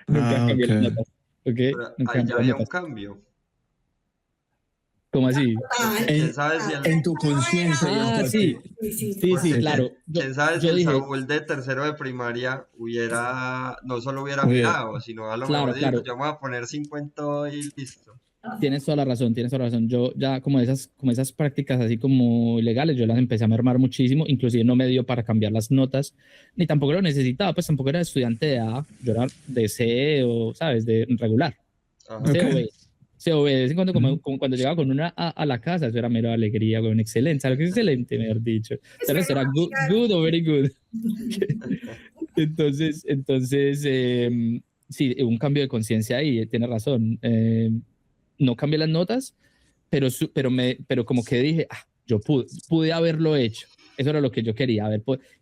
E: Nunca cambié las notas.
C: Pero ahí ya había un cambio.
E: ¿Cómo así?
C: ¿Quién sabe si
D: En tu conciencia y en tu
E: sí.
D: actitud.
E: Sí, claro.
C: ¿Quién sabe si
E: Yo
C: el
E: dije,
C: Saúl de tercero de primaria no solo hubiera
D: Oye,
C: mirado, sino a lo mejor dijo,
E: claro.
C: yo me voy a poner 50 y listo.
E: Tienes toda la razón, tienes toda la razón. Yo ya como esas prácticas así como ilegales, yo las empecé a mermar muchísimo, inclusive no me dio para cambiar las notas, ni tampoco lo necesitaba, pues tampoco era estudiante de A, yo era de C o, ¿sabes? De regular,
C: Ajá.
E: C o
D: ok.
E: B. Se obedece como cuando llegaba con una A la casa, eso era mero alegría, con excelente, algo excelente, mejor dicho. El resto era good o very good. Entonces, sí, un cambio de conciencia ahí, tiene razón. No cambié las notas, pero como que dije, yo pude haberlo hecho. Eso era lo que yo quería.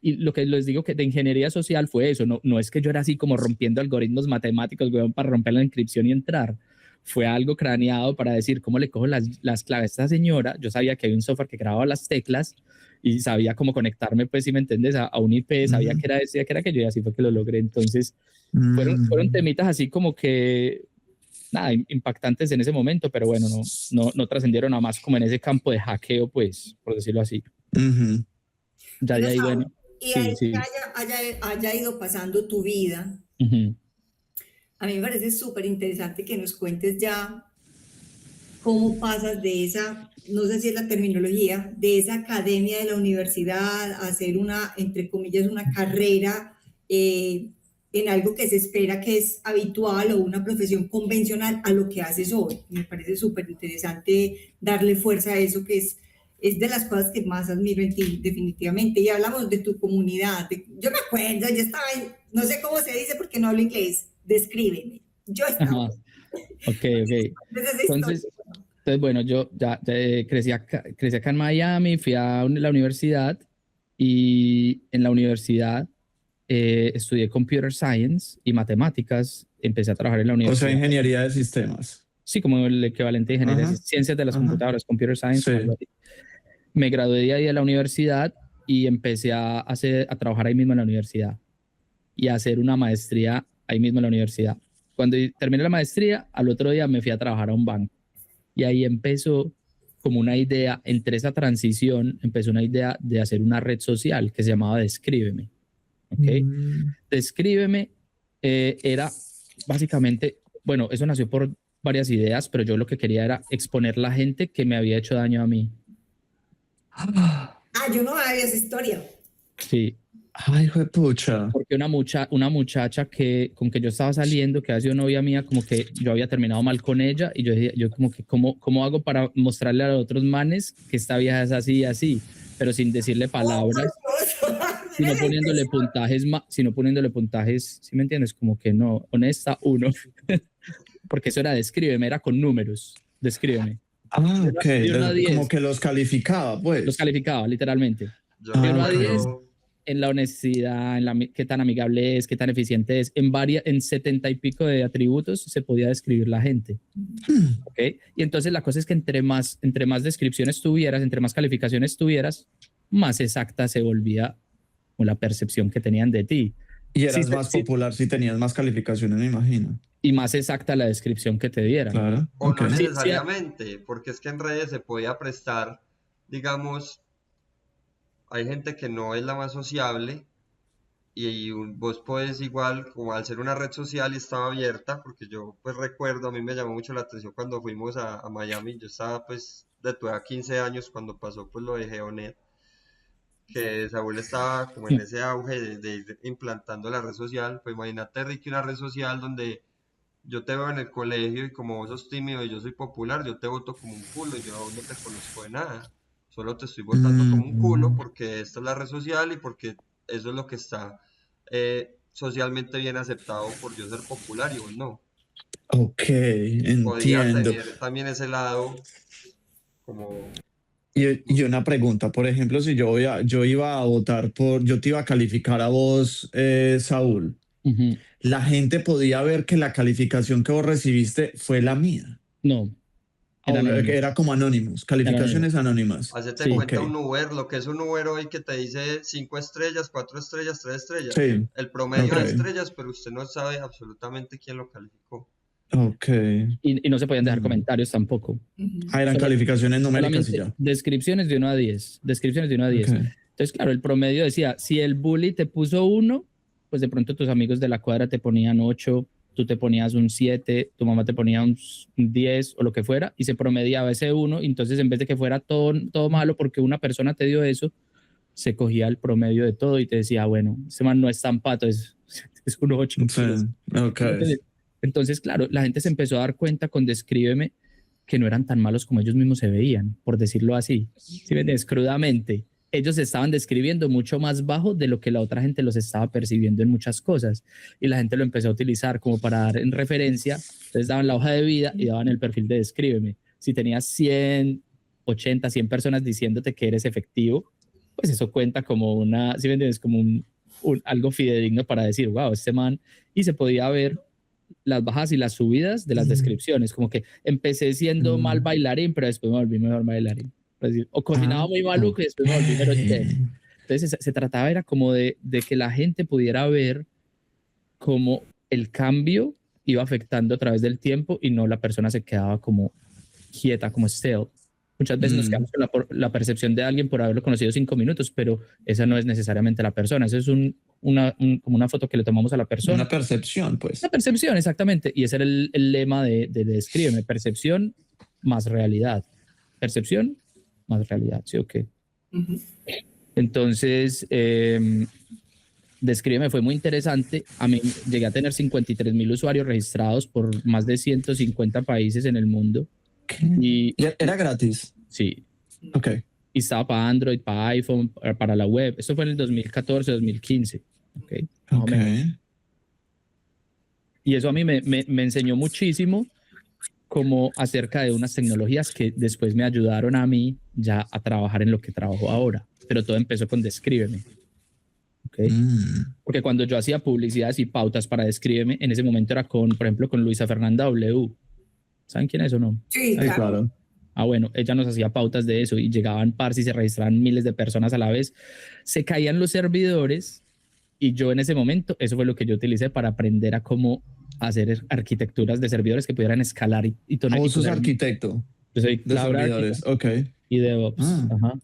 E: Y lo que les digo que de ingeniería social fue eso. No es que yo era así como rompiendo algoritmos matemáticos, weón, para romper la inscripción y entrar. Fue algo craneado para decir cómo le cojo las claves a esta señora. Yo sabía que había un software que grababa las teclas y sabía cómo conectarme, pues, si me entiendes, a un IP, sabía que era ese, que era aquello, y así fue que lo logré. Entonces, fueron temitas así como que, nada, impactantes en ese momento, pero bueno, no trascendieron a más como en ese campo de hackeo, pues, por decirlo así. Ya de ahí, bueno.
B: Y
E: Sí,
B: ahí
E: sí.
B: haya ido pasando tu vida. A mí me parece súper interesante que nos cuentes ya cómo pasas de esa, no sé si es la terminología, de esa academia de la universidad a hacer una, entre comillas, una carrera en algo que se espera que es habitual o una profesión convencional a lo que haces hoy. Me parece súper interesante darle fuerza a eso que es de las cosas que más admiro en ti, definitivamente. Y hablamos de tu comunidad. Yo me acuerdo, yo estaba no sé cómo se dice porque no hablo inglés, descríbeme. Yo estaba.
E: Ajá. Ok. Entonces, bueno, yo ya crecí acá en Miami, fui a la universidad y en la universidad estudié Computer Science y Matemáticas. Empecé a trabajar en la universidad.
D: O sea, ingeniería de sistemas.
E: Sí, como el equivalente de ingeniería de ciencias de las computadoras, Computer Science. Sí. Me gradué de ahí de la universidad y empecé a trabajar ahí mismo en la universidad y a hacer una maestría ahí mismo en la universidad. Cuando terminé la maestría, al otro día me fui a trabajar a un banco. Y ahí empezó como una idea, entre esa transición, empezó una idea de hacer una red social que se llamaba Descríbeme. ¿Ok? Descríbeme era básicamente, bueno, eso nació por varias ideas, pero yo lo que quería era exponer la gente que me había hecho daño a mí.
B: Yo no sabía esa historia.
E: Sí.
D: Ay, hijo de pucha.
E: Porque una muchacha con que yo estaba saliendo, que ha sido novia mía, como que yo había terminado mal con ella y yo como que, ¿cómo hago para mostrarle a los otros manes que esta vieja es así y así? Pero sin decirle palabras, sino poniéndole puntajes, ¿sí me entiendes? Como que no, honesta, 1. Porque eso era descríbeme, era con números, descríbeme.
D: Ok, como que los calificaba, pues.
E: Los calificaba, literalmente. De 1 a 10, en la honestidad, qué tan amigable es, qué tan eficiente es. En 70 y pico de atributos se podía describir la gente. ¿Okay? Y entonces la cosa es que entre más descripciones tuvieras, entre más calificaciones tuvieras, más exacta se volvía la percepción que tenían de ti.
D: Y eras más popular si tenías más calificaciones, me imagino.
E: Y más exacta la descripción que te dieran.
D: Claro.
C: O no necesariamente, porque es que en redes se podía prestar, digamos, hay gente que no es la más sociable y vos podés igual, como al ser una red social y estaba abierta, porque yo pues recuerdo, a mí me llamó mucho la atención cuando fuimos a Miami, yo estaba pues de tu edad 15 años cuando pasó pues lo de Geonet, que Saúl estaba como en ese auge de ir implantando la red social. Pues imagínate, Ricky, una red social donde yo te veo en el colegio y como vos sos tímido y yo soy popular, yo te voto como un culo y yo no te conozco de nada. Solo te estoy votando como un culo porque esta es la red social y porque eso es lo que está socialmente bien aceptado por yo ser popular y vos no.
D: Ok, entiendo.
C: Podía tener también ese lado como...
D: Y una pregunta, por ejemplo, si yo iba a votar yo te iba a calificar a vos, Saúl, ¿la gente podía ver que la calificación que vos recibiste fue la mía?
E: No.
D: Era como Anonymous, calificaciones anónimas.
C: Hacete cuenta un Uber, lo que es un Uber hoy que te dice 5 estrellas, 4 estrellas, 3 estrellas.
D: Sí.
C: El promedio de estrellas, pero usted no sabe absolutamente quién lo calificó.
D: Ok.
E: Y no se podían dejar comentarios tampoco.
D: Eran calificaciones numéricas y ya.
E: Descripciones de 1 a 10. Descripciones de 1 a 10.
D: Okay.
E: Entonces, claro, el promedio decía, si el bully te puso 1, pues de pronto tus amigos de la cuadra te ponían 8, tú te ponías un 7, tu mamá te ponía un 10 o lo que fuera, y se promediaba ese 1, y entonces en vez de que fuera todo malo porque una persona te dio eso, se cogía el promedio de todo y te decía, bueno, ese man no es tan pato, es un 8.
D: Sí. Okay.
E: Entonces, claro, la gente se empezó a dar cuenta con Descríbeme que no eran tan malos como ellos mismos se veían, por decirlo así. ¿Sí me entiendes? Crudamente. Ellos se estaban describiendo mucho más bajo de lo que la otra gente los estaba percibiendo en muchas cosas. Y la gente lo empezó a utilizar como para dar en referencia. Entonces daban la hoja de vida y daban el perfil de Descríbeme. Si tenías 100, 80, 100 personas diciéndote que eres efectivo, pues eso cuenta como una, ¿sí me entiendes? Como algo fidedigno para decir, wow, este man. Y se podía ver las bajas y las subidas de las descripciones, como que empecé siendo mal bailarín, pero después me volví mejor bailarín. O cocinaba muy maluco y después me volví mejor chef. Entonces se trataba era como de que la gente pudiera ver cómo el cambio iba afectando a través del tiempo y no la persona se quedaba como quieta, como stale. Muchas veces nos quedamos con la percepción de alguien por haberlo conocido 5 minutos, pero esa no es necesariamente la persona. Eso es como una foto que le tomamos a la persona.
D: Una percepción, pues.
E: Una percepción, exactamente. Y ese era el lema de Descríbeme. Percepción más realidad. Percepción más realidad, ¿sí o qué? Entonces, Descríbeme fue muy interesante. A mí llegué a tener 53,000 usuarios registrados por más de 150 países en el mundo. Y
D: ¿Era gratis?
E: Sí.
D: Ok.
E: Y estaba para Android, para iPhone, para la web. Esto fue en el 2014, 2015. Okay. Y eso a mí me enseñó muchísimo como acerca de unas tecnologías que después me ayudaron a mí ya a trabajar en lo que trabajo ahora. Pero todo empezó con Descríbeme. Okay. Porque cuando yo hacía publicidades y pautas para Descríbeme, en ese momento era por ejemplo, con Luisa Fernanda W. ¿Saben quién es o no?
B: Sí, claro.
E: Bueno, ella nos hacía pautas de eso y llegaban parce y se registraban miles de personas a la vez. Se caían los servidores y yo en ese momento, eso fue lo que yo utilicé para aprender a cómo hacer arquitecturas de servidores que pudieran escalar y todo.
D: ¿Vos sos arquitecto?
E: Yo soy
D: de servidores, ok.
E: Y DevOps. Ajá.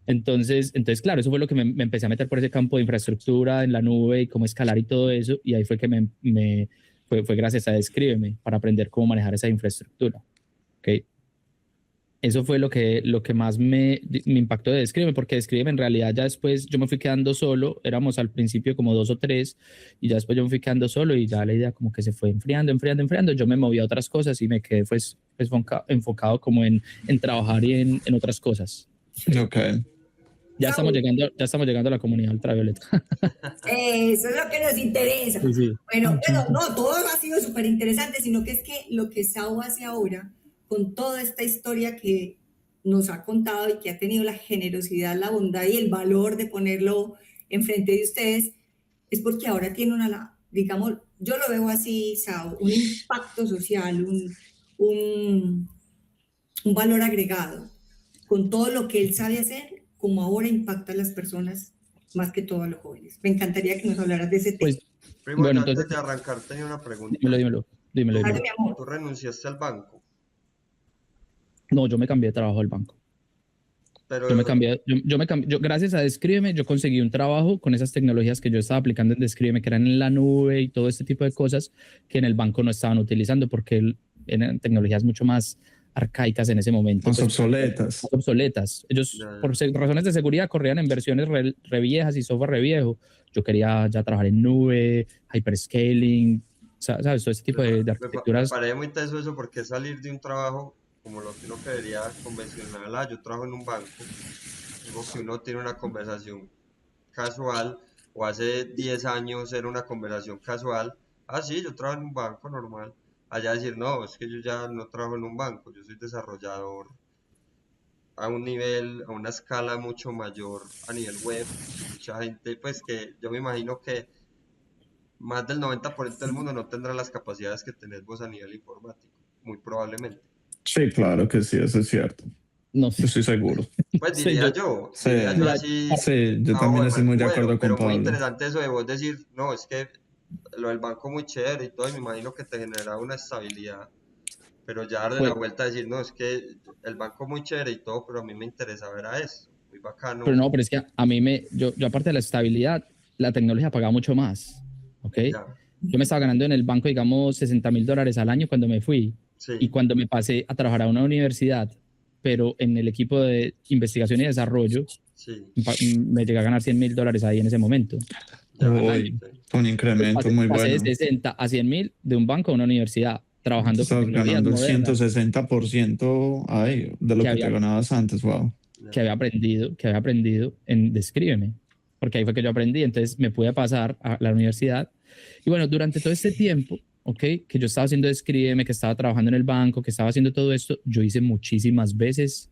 E: Entonces, claro, eso fue lo que me empecé a meter por ese campo de infraestructura en la nube y cómo escalar y todo eso. Y ahí fue que fue gracias a Descríbeme para aprender cómo manejar esa infraestructura. Okay. Eso fue lo que más me impactó de Descríbeme, porque Descríbeme en realidad ya después yo me fui quedando solo, éramos al principio como 2 o 3 y ya después yo me fui quedando solo y ya la idea como que se fue enfriando, yo me moví a otras cosas y me quedé pues enfocado como en trabajar y en otras cosas.
D: Ok.
E: Ya estamos llegando a la comunidad ultravioleta.
B: Eso es lo que nos interesa.
E: Sí.
B: Bueno, no, todo ha sido súper interesante, sino que es que lo que Sau hace ahora, con toda esta historia que nos ha contado y que ha tenido la generosidad, la bondad y el valor de ponerlo enfrente de ustedes, es porque ahora tiene digamos, yo lo veo así, Sau, un impacto social, un valor agregado, con todo lo que él sabe hacer, como ahora impacta a las personas, más que todo a los jóvenes. Me encantaría que nos hablaras de ese tema.
C: Pues, bueno, antes de arrancar, tenía una pregunta.
E: Dímelo.
B: Dale, mi amor.
C: ¿Tú renunciaste al banco?
E: No, yo me cambié de trabajo al banco. Pero yo me cambié, gracias a Descríbeme, yo conseguí un trabajo con esas tecnologías que yo estaba aplicando en Descríbeme, que eran en la nube y todo este tipo de cosas que en el banco no estaban utilizando porque eran tecnologías mucho más arcaicas en ese momento.
D: Más obsoletas.
E: Más obsoletas. Ellos, por razones de seguridad, corrían en versiones re viejas y software re viejo. Yo quería ya trabajar en nube, hyperscaling, ¿sabes? Todo este tipo de arquitecturas.
C: Me parece muy intenso eso porque salir de un trabajo como lo que uno creería convencional. Yo trabajo en un banco, digo que uno tiene una conversación casual, o hace 10 años era una conversación casual. Sí, yo trabajo en un banco normal. Allá decir, no, es que yo ya no trabajo en un banco, yo soy desarrollador a un nivel, a una escala mucho mayor a nivel web. Mucha gente, pues que yo me imagino que más del 90% del mundo no tendrá las capacidades que tenés vos a nivel informático, muy probablemente.
D: Sí, claro que sí, eso es cierto.
E: No sé.
D: Yo estoy seguro.
C: Pues diría yo.
D: Sí, yo también estoy muy de acuerdo con Pablo.
C: Pero muy interesante eso de vos decir, no, es que lo del banco muy chévere y todo, y me imagino que te generaba una estabilidad, pero ya darle
E: Pues,
C: la vuelta a decir, no, es que el banco muy chévere y todo, pero a mí me interesaba era eso, muy
E: pero
C: bacano.
E: no, pero es que a mí yo aparte de la estabilidad, la tecnología pagaba mucho más, ¿ok?
C: Ya,
E: Yo me estaba ganando en el banco, digamos, $60,000 al año cuando me fui. Y
C: sí,
E: cuando me pasé a trabajar a una universidad, pero en el equipo de investigación y desarrollo,
C: sí,
E: me llegué a ganar $100,000 ahí en ese momento.
C: ya,
E: Al año.
D: Uy, un incremento muy
E: Pasé de
D: bueno.
E: 60 a 100,000 de un banco a una universidad, trabajando con
D: Estás
E: tecnologías
D: ganando el
E: modernas
D: 160% ahí, de lo
E: que
D: que te
E: había,
D: ganabas antes, wow.
E: que había aprendido en Descríbeme, porque ahí fue que yo aprendí, entonces me pude pasar a la universidad. Y bueno, durante todo este tiempo, ¿ok? Que yo estaba haciendo Descríbeme, que estaba trabajando en el banco, que estaba haciendo todo esto, yo hice muchísimas veces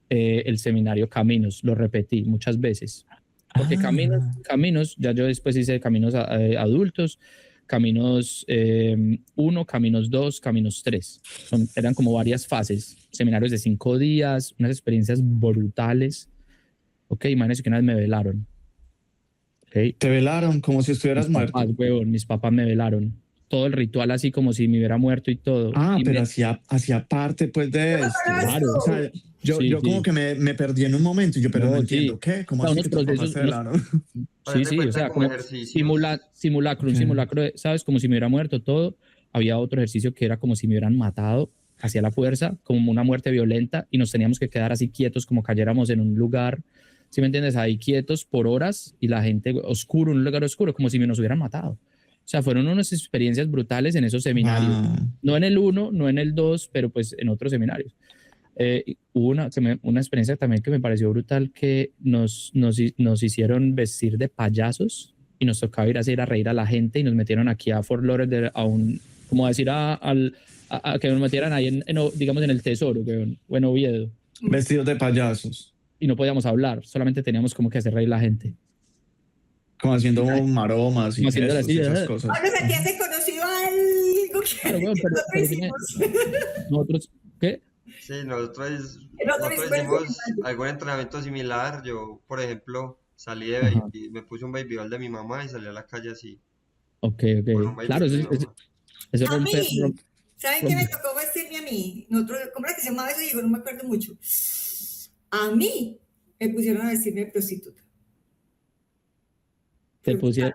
E: el seminario Caminos, lo repetí muchas veces, porque
D: Ah,
E: Caminos, ya yo después hice Caminos adultos, Caminos 1, Caminos 2, Caminos 3. Eran como varias fases, seminarios de 5 días, unas experiencias brutales. Ok, imagínense que una vez me velaron. Okay.
D: te velaron como si estuvieras muerto.
E: Mis papás me velaron. Todo el ritual así como si me hubiera muerto y todo.
D: Ah,
E: Y
D: pero hacía parte pues
B: ¡Qué
D: de esto.
E: claro,
D: O sea,
E: sí,
D: yo como
E: sí.
D: que me perdí en un momento, y yo, pero no
E: No,
D: entiendo,
E: sí.
D: ¿qué?
E: O
D: ¿Cómo
E: sea,
D: así
E: unos
D: que tus papás
E: procesos,
D: te velaron?
E: sí,
C: haz de
E: sí, o
C: cuenta
E: sea,
C: como
E: como
C: ejercicios,
E: simulacro, un
D: Ok.
E: simulacro, ¿sabes? Como si me hubiera muerto todo. Había otro ejercicio que era como si me hubieran matado hacia la fuerza, como una muerte violenta, y nos teníamos que quedar así quietos, como cayéramos en un lugar, ¿sí me entiendes? Ahí quietos por horas y la gente oscuro, un lugar oscuro, como si nos hubieran matado. O sea, fueron unas experiencias brutales en esos seminarios.
D: Ah,
E: No en el 1, no en el 2, pero pues en otros seminarios. Hubo una experiencia también que me pareció brutal, que nos hicieron vestir de payasos y nos tocaba ir a reír a la gente, y nos metieron aquí a Fort Lauderdale, como decir, a que nos metieran ahí, digamos, en el Tesoro, o en Oviedo,
D: vestidos de payasos,
E: y no podíamos hablar, solamente teníamos como que hacer reír a la gente.
D: como haciendo maromas y
E: Como haciéndole
D: gestos
E: así,
D: y esas cosas.
B: Pablo, ¿a ti has conocido algo
E: claro,
B: que
E: bueno,
B: nosotros
E: tiene,
B: hicimos?
E: nosotros, ¿qué?
C: sí,
B: Nosotros
C: nosotros
B: hicimos el
C: hicimos
B: seminario.
C: algún entrenamiento similar, yo, por ejemplo, salí de
E: Ajá.
C: baby, me puse un baby doll de mi mamá y salí a la calle así,
E: Ok,
C: con un
E: ok.
C: baby
E: Claro,
C: doll de mi mamá.
E: eso
B: A mí, ¿saben qué me
E: rompe.
B: tocó vestirme a mí? ¿Cómo era que se llamaba eso? Digo, no me acuerdo mucho. A mí me pusieron a vestirme de prostituta.
E: Te
B: Fue brutal.
E: pusieron,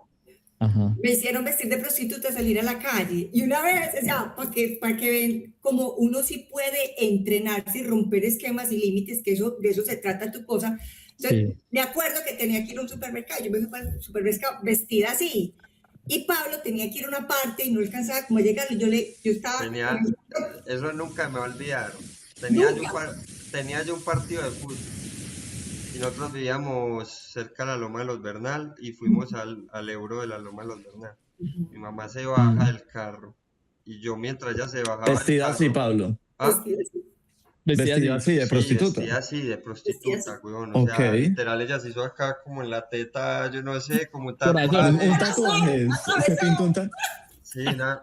E: ajá.
B: Me hicieron vestir de prostituta, salir a la calle. Y una vez, o sea, para que ven como uno sí puede entrenarse y romper esquemas y límites, que de eso se trata tu cosa. Entonces,
E: Sí.
B: me acuerdo que tenía que ir a un supermercado. Yo me fui al supermercado vestida así. Y Pablo tenía que ir a una parte y no alcanzaba como a llegar. Yo estaba,
C: Tenía, eso nunca me va a olvidar,
B: nunca.
C: tenía yo un partido de fútbol y nosotros vivíamos cerca de la Loma de los Bernal y fuimos al Euro de la Loma de los Bernal. Mi mamá se baja
D: Mm.
C: del carro y yo mientras ella se bajaba del
D: Vestida así,
C: carro,
D: Pablo.
C: ah,
B: Vestida así.
E: Vestida
D: Vestida
E: así.
D: así, de
C: sí,
D: prostituta.
C: vestía así de
B: Vestida así.
C: prostituta, weón, o
D: Ok.
C: sea, literal ella se hizo acá como en la teta, yo no sé, como un
E: Corazón.
D: Un
C: tatuaje,
D: tatuaje. Se pintó un tatuaje.
C: sí, nada,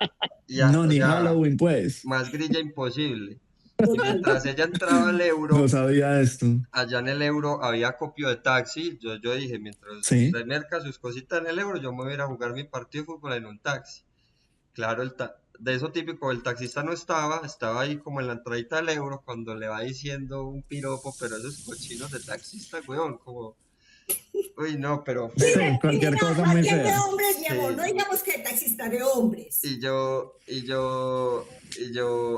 D: No,
C: o
D: ni
C: sea,
D: Halloween, pues.
C: más grilla imposible. Y
B: Total.
C: mientras ella entraba al
D: No
C: Euro,
D: sabía esto.
C: allá en el Euro había copio de taxi. Yo dije, mientras
D: Sí.
C: usted merca sus cositas en el Euro, yo me voy a ir a jugar mi partido de fútbol en un taxi. Claro, de eso típico, el taxista no estaba ahí como en la entradita del Euro cuando le va diciendo un piropo, pero esos cochinos de taxista, weón, como, uy, no, pero
D: Sí,
C: feo.
D: cualquier cosa
B: Más
D: muy
B: bien de
D: fea.
B: hombres, mi amor. No
C: Sí,
B: digamos que taxista de hombres.
C: y yo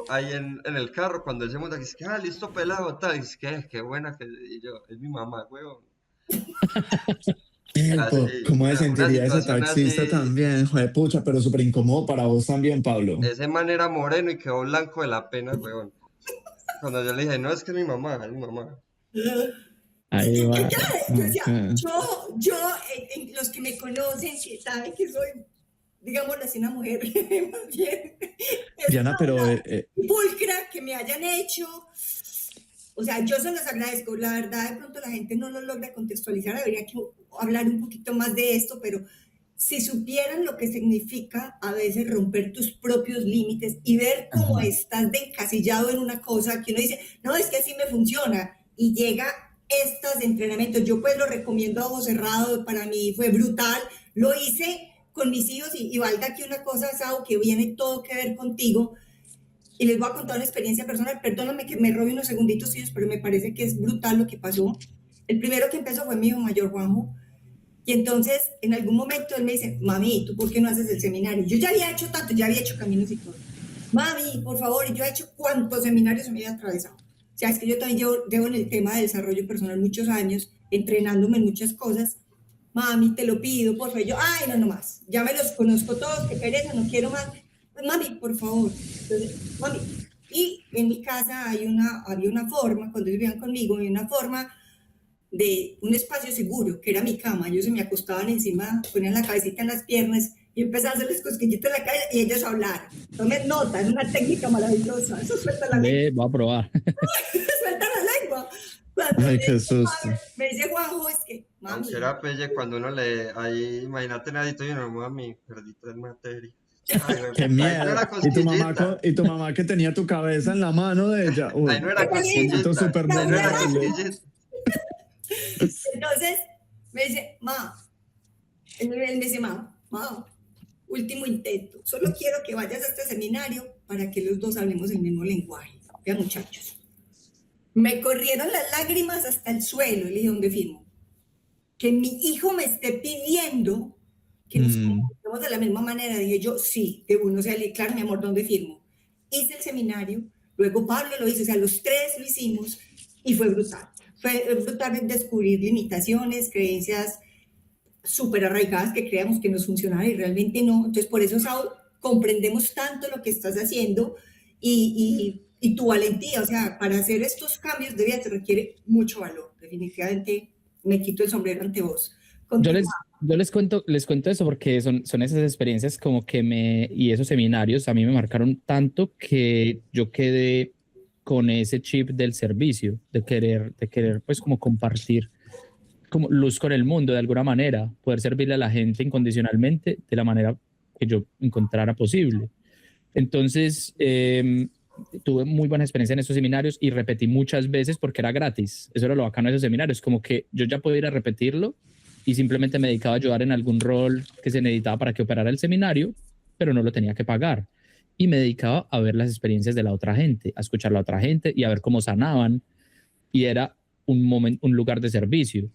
C: ahí en el carro, cuando él se monta, dice que, listo, pelado, tal, dice que, qué buena, y yo, es mi mamá, weón. Así,
D: ¿Cómo se
C: una
D: sentiría ese
C: situación
D: taxista
C: así,
D: también? Joder, pucha, pero súper incómodo para vos también, Pablo.
C: ese man era moreno y quedó blanco de la pena, weón. Cuando yo le dije, no, es que es mi mamá, es mi mamá.
E: Ahí
B: Y
E: va.
B: yo decía,
D: Ok.
B: los que me conocen, que saben que soy, digámoslo así, una mujer, más bien,
D: Diana, pero
B: pulcra, que me hayan hecho. O sea, yo se los agradezco. La verdad, de pronto la gente no lo logra contextualizar. Habría que hablar un poquito más de esto, pero si supieran lo que significa a veces romper tus propios límites y ver cómo
D: ajá.
B: estás de encasillado en una cosa que uno dice, no, es que así me funciona, y llega estos entrenamientos. Yo pues lo recomiendo a ojo cerrado, para mí fue brutal. Lo hice con mis hijos y valga aquí una cosa, Sao, que viene todo que ver contigo. Y les voy a contar una experiencia personal. Perdóname que me robe unos segunditos suyos, pero me parece que es brutal lo que pasó. El primero que empezó fue mi hijo mayor, Juanjo. Y entonces, en algún momento él me dice, mami, ¿tú por qué no haces el seminario? Yo ya había hecho tanto, ya había hecho caminos y todo. Mami, por favor, y yo he hecho cuántos seminarios me había atravesado. O sea, es que yo también llevo en el tema de desarrollo personal muchos años, entrenándome en muchas cosas. Mami, te lo pido, por favor. Yo, ay, no más. Ya me los conozco todos, qué pereza, no quiero más. Pues, mami, por favor. Entonces, mami. Y en mi casa había una forma, cuando ellos vivían conmigo, había una forma de un espacio seguro, que era mi cama. Ellos se me acostaban encima, ponían la cabecita en las piernas y empezaba a hacerles cosquillitas en la cabeza y ellos hablaran. Tomen nota, es una técnica maravillosa. Eso suelta la lengua.
E: Voy a probar.
B: Suelta la lengua.
D: Ay, qué susto.
B: Me dice Juanjo, es que, mami.
C: Será pelle cuando uno le, ahí, imagínate nadito y uno, mami, perdí 3 materias. Ay,
D: Qué miedo. Y tu mamá que tenía tu cabeza en la mano de ella. Uy,
C: ahí no era cosquillita.
D: súper
C: Ahí no era
D: vulnerable.
C: cosquillita.
B: Entonces me dice, él me dice, último intento, solo quiero que vayas a este seminario para que los dos hablemos el mismo lenguaje. Vean, muchachos, me corrieron las lágrimas hasta el suelo. Le dije, ¿dónde firmo? Que mi hijo me esté pidiendo que nos comuniquemos de la misma manera. Dije yo, sí, de uno, o sea, claro, mi amor, ¿dónde firmo? Hice el seminario, luego Pablo lo hizo, o sea, los tres lo hicimos y fue brutal. Fue brutal descubrir limitaciones, creencias súper arraigadas que creíamos que nos funcionaban y realmente no. Entonces, por eso, Saúl, comprendemos tanto lo que estás haciendo y tu valentía. O sea, para hacer estos cambios de vida se requiere mucho valor. Definitivamente me quito el sombrero ante vos.
E: Yo les cuento eso porque son esas experiencias como que y esos seminarios a mí me marcaron tanto que yo quedé con ese chip del servicio, de querer pues como compartir como luz con el mundo de alguna manera, poder servirle a la gente incondicionalmente de la manera que yo encontrara posible. Entonces, tuve muy buena experiencia en esos seminarios y repetí muchas veces porque era gratis. Eso era lo bacano de esos seminarios, como que yo ya podía ir a repetirlo y simplemente me dedicaba a ayudar en algún rol que se necesitaba para que operara el seminario, pero no lo tenía que pagar. Y me dedicaba a ver las experiencias de la otra gente, a escuchar a la otra gente y a ver cómo sanaban. Y era un lugar de servicio.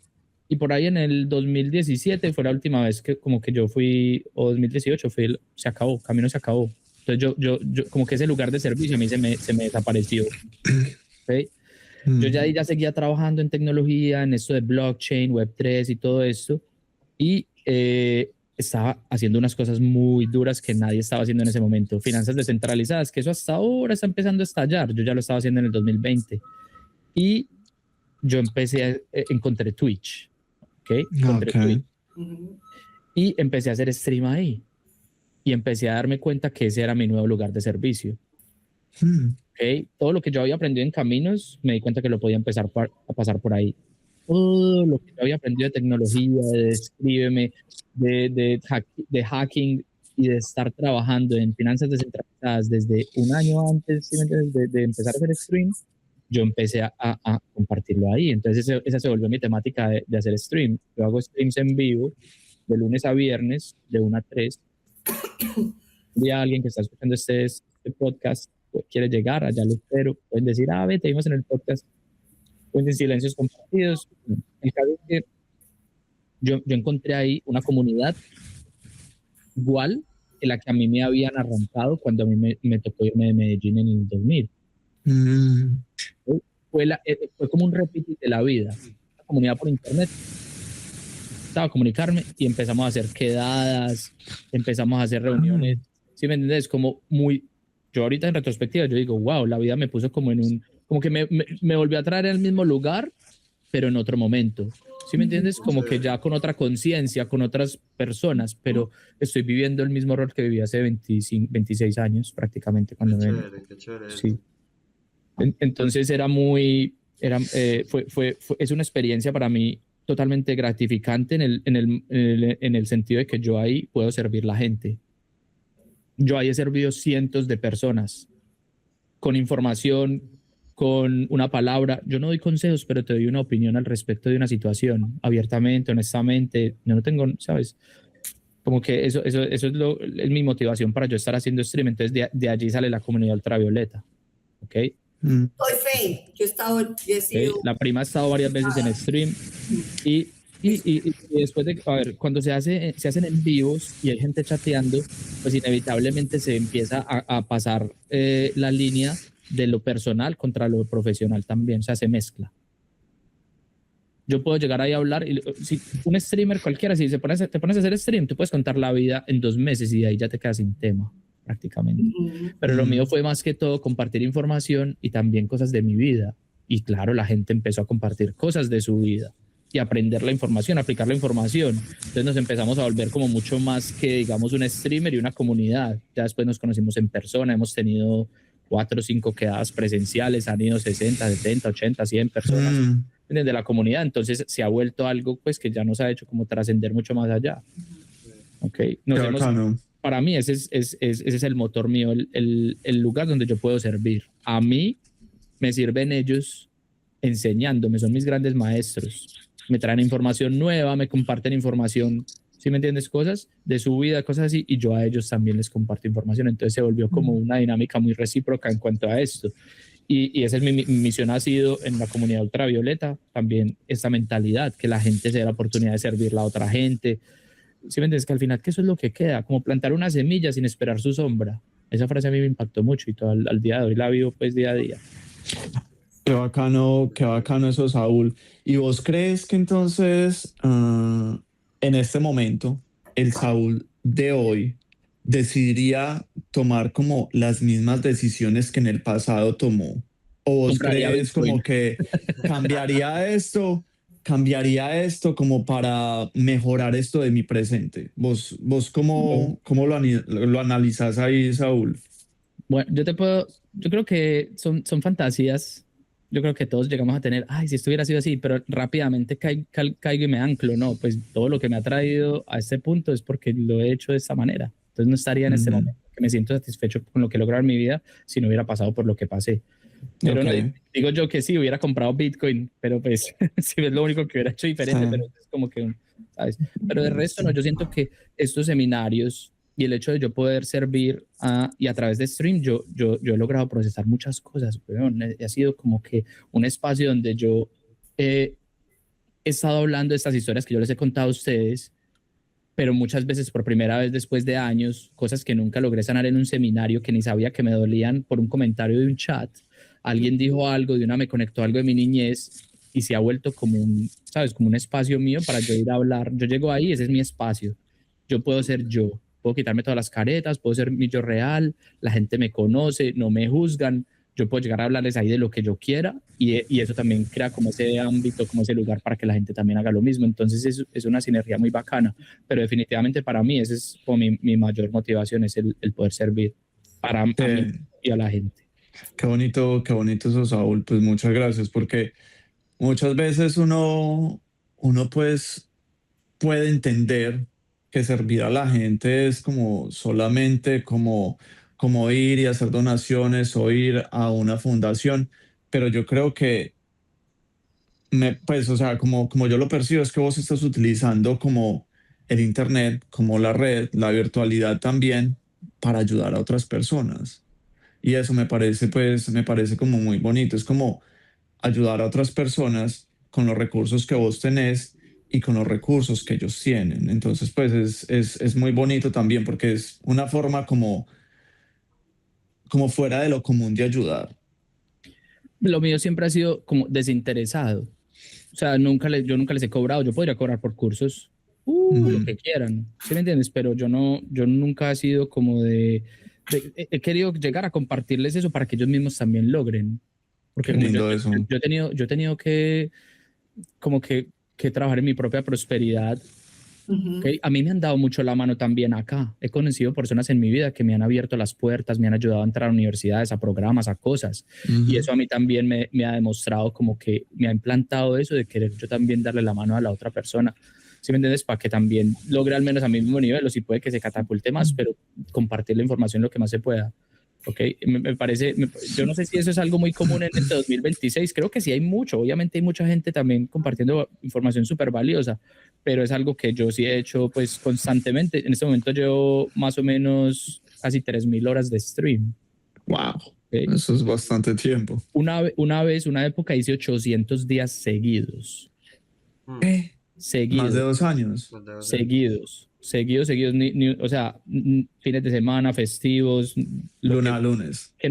E: Y por ahí en el 2017 fue la última vez que como que yo fui, o 2018 se acabó, camino se acabó. Entonces yo como que ese lugar de servicio a mí se me desapareció. ¿Okay? Yo ya seguía trabajando en tecnología, en esto de blockchain, Web3 y todo esto. Y estaba haciendo unas cosas muy duras que nadie estaba haciendo en ese momento. Finanzas descentralizadas, que eso hasta ahora está empezando a estallar. Yo ya lo estaba haciendo en el 2020. Y yo encontré Twitch. ¿Okay? Twitch. Y empecé a hacer stream ahí. Y empecé a darme cuenta que ese era mi nuevo lugar de servicio. ¿Okay? Todo lo que yo había aprendido en caminos, me di cuenta que lo podía empezar a pasar por ahí. Todo lo que yo había aprendido de tecnología, de escríbeme, de hacking y de estar trabajando en finanzas descentralizadas desde un año antes de empezar a hacer stream, yo empecé a compartirlo ahí. Entonces esa se volvió mi temática de hacer stream. Yo hago streams en vivo de lunes a viernes, de 1 a 3. Un día alguien que está escuchando este podcast quiere llegar, allá lo espero. Pueden decir, te vimos en el podcast. Pueden silencios compartidos. El caso es que yo encontré ahí una comunidad igual que la que a mí me habían arrancado cuando a mí me tocó irme de Medellín en el 2000. Fue como un repeat de la vida. La comunidad por internet. Estaba a comunicarme y empezamos a hacer quedadas, empezamos a hacer reuniones. ¿Sí me entiendes? Como yo ahorita en retrospectiva, yo digo, wow, la vida me puso como como que me volvió a traer al mismo lugar, pero en otro momento. ¿Sí me entiendes? Como que ya con otra conciencia, con otras personas, pero estoy viviendo el mismo rol que viví hace 26 años prácticamente. Cuando
C: Qué chévere.
E: Sí. Entonces es una experiencia para mí totalmente gratificante en el sentido de que yo ahí puedo servir a la gente. Yo ahí he servido cientos de personas con información, con una palabra. Yo no doy consejos, pero te doy una opinión al respecto de una situación, abiertamente, honestamente. Yo no tengo, ¿sabes? Como que eso es mi motivación para yo estar haciendo stream. Entonces de allí sale la comunidad ultravioleta. ¿Ok?
B: Doy fe, yo he sido...
E: La prima ha estado varias veces en stream y después de, a ver, cuando se hacen en vivos y hay gente chateando, pues inevitablemente se empieza a pasar la línea de lo personal contra lo profesional también, o sea, se mezcla. Yo puedo llegar ahí a hablar y si un streamer cualquiera, si te pones a hacer stream, tú puedes contar la vida en 2 meses y de ahí ya te quedas sin tema prácticamente. Pero lo mío fue más que todo compartir información y también cosas de mi vida. Y claro, la gente empezó a compartir cosas de su vida y aprender la información, aplicar la información. Entonces nos empezamos a volver como mucho más que, digamos, un streamer y una comunidad. Ya después nos conocimos en persona, hemos tenido 4 o 5 quedadas presenciales, han ido 60, 70, 80, 100 personas de la comunidad. Entonces se ha vuelto algo pues que ya nos ha hecho como trascender mucho más allá. Okay. Para mí ese es el motor mío, el lugar donde yo puedo servir. A mí me sirven ellos enseñándome, son mis grandes maestros. Me traen información nueva, me comparten información, ¿sí me entiendes? Cosas de su vida, cosas así, y yo a ellos también les comparto información. Entonces se volvió como una dinámica muy recíproca en cuanto a esto. Y esa es mi misión, ha sido en la comunidad ultravioleta también esta mentalidad, que la gente se dé la oportunidad de servir a otra gente. ¿Sí me entiendes? Que al final que eso es lo que queda, como plantar una semilla sin esperar su sombra. Esa frase a mí me impactó mucho y todo al día de hoy la vivo pues día a día.
D: Qué bacano eso, Saúl. ¿Y vos crees que entonces, en este momento, el Saúl de hoy decidiría tomar como las mismas decisiones que en el pasado tomó? ¿O vos crees como que cambiaría esto como para mejorar esto de mi presente? ¿Vos cómo lo analizás ahí, Saúl?
E: Bueno, yo creo que son fantasías. Yo creo que todos llegamos a tener, ay, si esto hubiera sido así, pero rápidamente caigo y me anclo. No, pues todo lo que me ha traído a este punto es porque lo he hecho de esta manera. Entonces no estaría en este momento que me siento satisfecho con lo que he logrado en mi vida si no hubiera pasado por lo que pasé. Pero no, digo yo que sí, hubiera comprado Bitcoin, pero pues sí es lo único que hubiera hecho diferente, pero es como que, ¿sabes? Pero de resto no, yo siento que estos seminarios y el hecho de yo poder servir y a través de stream, yo he logrado procesar muchas cosas, weón. Ha sido como que un espacio donde yo he estado hablando de estas historias que yo les he contado a ustedes, pero muchas veces por primera vez después de años, cosas que nunca logré sanar en un seminario, que ni sabía que me dolían por un comentario de un chat. Alguien dijo algo, de una me conectó algo de mi niñez y se ha vuelto como ¿sabes? Como un espacio mío para yo ir a hablar. Yo llego ahí, ese es mi espacio. Yo puedo ser yo. Puedo quitarme todas las caretas, puedo ser mi yo real, la gente me conoce, no me juzgan, yo puedo llegar a hablarles ahí de lo que yo quiera y eso también crea como ese ámbito, como ese lugar para que la gente también haga lo mismo. Entonces es una sinergia muy bacana, pero definitivamente para mí esa es como mi mayor motivación, es el poder servir a mí y a la gente.
D: Qué bonito eso, Saúl. Pues muchas gracias, porque muchas veces uno pues puede entender que servir a la gente es como solamente como ir y hacer donaciones o ir a una fundación, pero yo creo que pues, o sea, como yo lo percibo, es que vos estás utilizando como el internet, como la red, la virtualidad también para ayudar a otras personas. Y eso me parece como muy bonito. Es como ayudar a otras personas con los recursos que vos tenés y con los recursos que ellos tienen. Entonces, pues es muy bonito también porque es una forma como fuera de lo común de ayudar.
E: Lo mío siempre ha sido como desinteresado. O sea, yo nunca les he cobrado. Yo podría cobrar por cursos, lo que quieran, ¿sí me entiendes? Pero yo nunca he sido como he querido llegar a compartirles eso para que ellos mismos también logren. Porque como yo he tenido que como que trabajar en mi propia prosperidad. Okay. A mí me han dado mucho la mano también acá. He conocido personas en mi vida que me han abierto las puertas, me han ayudado a entrar a universidades, a programas, a cosas. Y eso a mí también me ha demostrado como que me ha implantado eso de querer yo también darle la mano a la otra persona. ¿Sí me entiendes? Para que también logre al menos a mi mismo nivel, o si puede que se catapulte más, pero compartir la información lo que más se pueda. ¿ok? Me parece, yo no sé si eso es algo muy común en este 2026, creo que sí hay mucho, obviamente hay mucha gente también compartiendo información súper valiosa, pero es algo que yo sí he hecho pues constantemente. En este momento llevo más o menos casi 3.000 horas de stream.
D: Wow, ¿okay? Eso es bastante tiempo.
E: Una época hice 800 días seguidos. Seguidos.
D: Más de 2 años.
E: Seguidos, o sea, fines de semana, festivos.
D: Lunes.
E: Que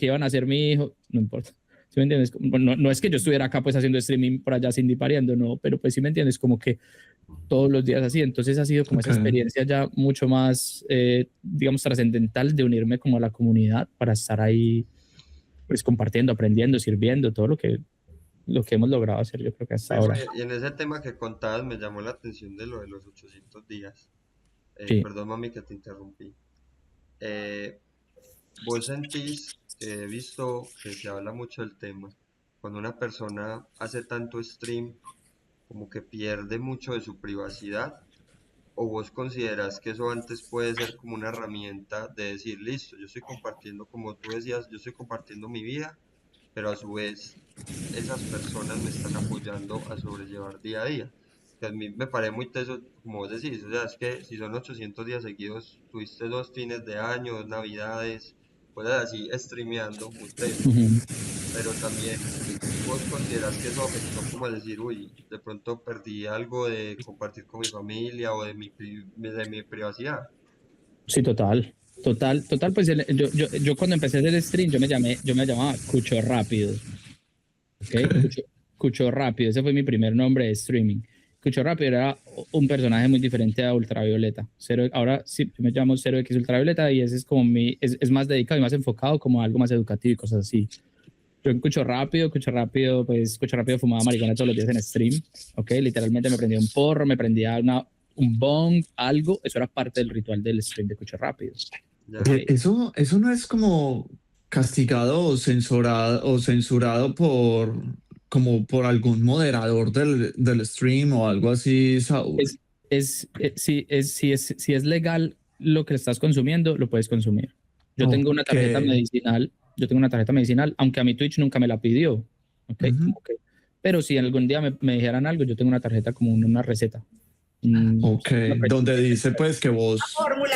E: iban a ser mi hijo, no importa. ¿Sí me entiendes? No es que yo estuviera acá pues haciendo streaming por allá Cindy pariendo, no, pero pues sí me entiendes, como que todos los días así. Entonces ha sido como esa experiencia ya mucho más, digamos, trascendental de unirme como a la comunidad para estar ahí pues compartiendo, aprendiendo, sirviendo, todo lo que hemos logrado hacer, yo creo que hasta ahora.
C: Y en ese tema que contabas me llamó la atención de lo de los 800 días.
E: Sí.
C: Perdón, mami, que te interrumpí. ¿Vos sentís que he visto que se habla mucho del tema? Cuando una persona hace tanto stream, como que pierde mucho de su privacidad, ¿o vos considerás que eso antes puede ser como una herramienta de decir, listo, yo estoy compartiendo, como tú decías, yo estoy compartiendo mi vida, pero a su vez esas personas me están apoyando a sobrellevar día a día? Que a mí me parece muy teso, como vos decís, o sea, es que si son 800 días seguidos, tuviste 2 fines de año, 2 navidades, pues así streameando, muy teso. Pero también vos considerás que eso afectó como al decir, uy, de pronto perdí algo de compartir con mi familia o de mi privacidad.
E: Sí, total, pues yo cuando empecé a hacer stream, yo me llamaba Cucho Rápido, ¿ok? Cucho Rápido, ese fue mi primer nombre de streaming. Cucho Rápido era un personaje muy diferente a Ultravioleta. Ahora sí me llamo 0x Ultravioleta y ese es como es más dedicado y más enfocado como a algo más educativo y cosas así. Yo en Cucho Rápido fumaba marihuana todos los días en stream, ¿ok? Literalmente me prendía un porro, me prendía un bong, algo, eso era parte del ritual del stream de Cucho Rápido.
D: Okay. Eso no es como castigado o censurado por algún moderador del stream o algo así, Saúl.
E: Si es legal lo que estás consumiendo, lo puedes consumir. Yo tengo una tarjeta medicinal, aunque a mi Twitch nunca me la pidió, ¿okay? Pero si algún día me dijeran algo, yo tengo una tarjeta como una receta.
D: Donde dice pues que vos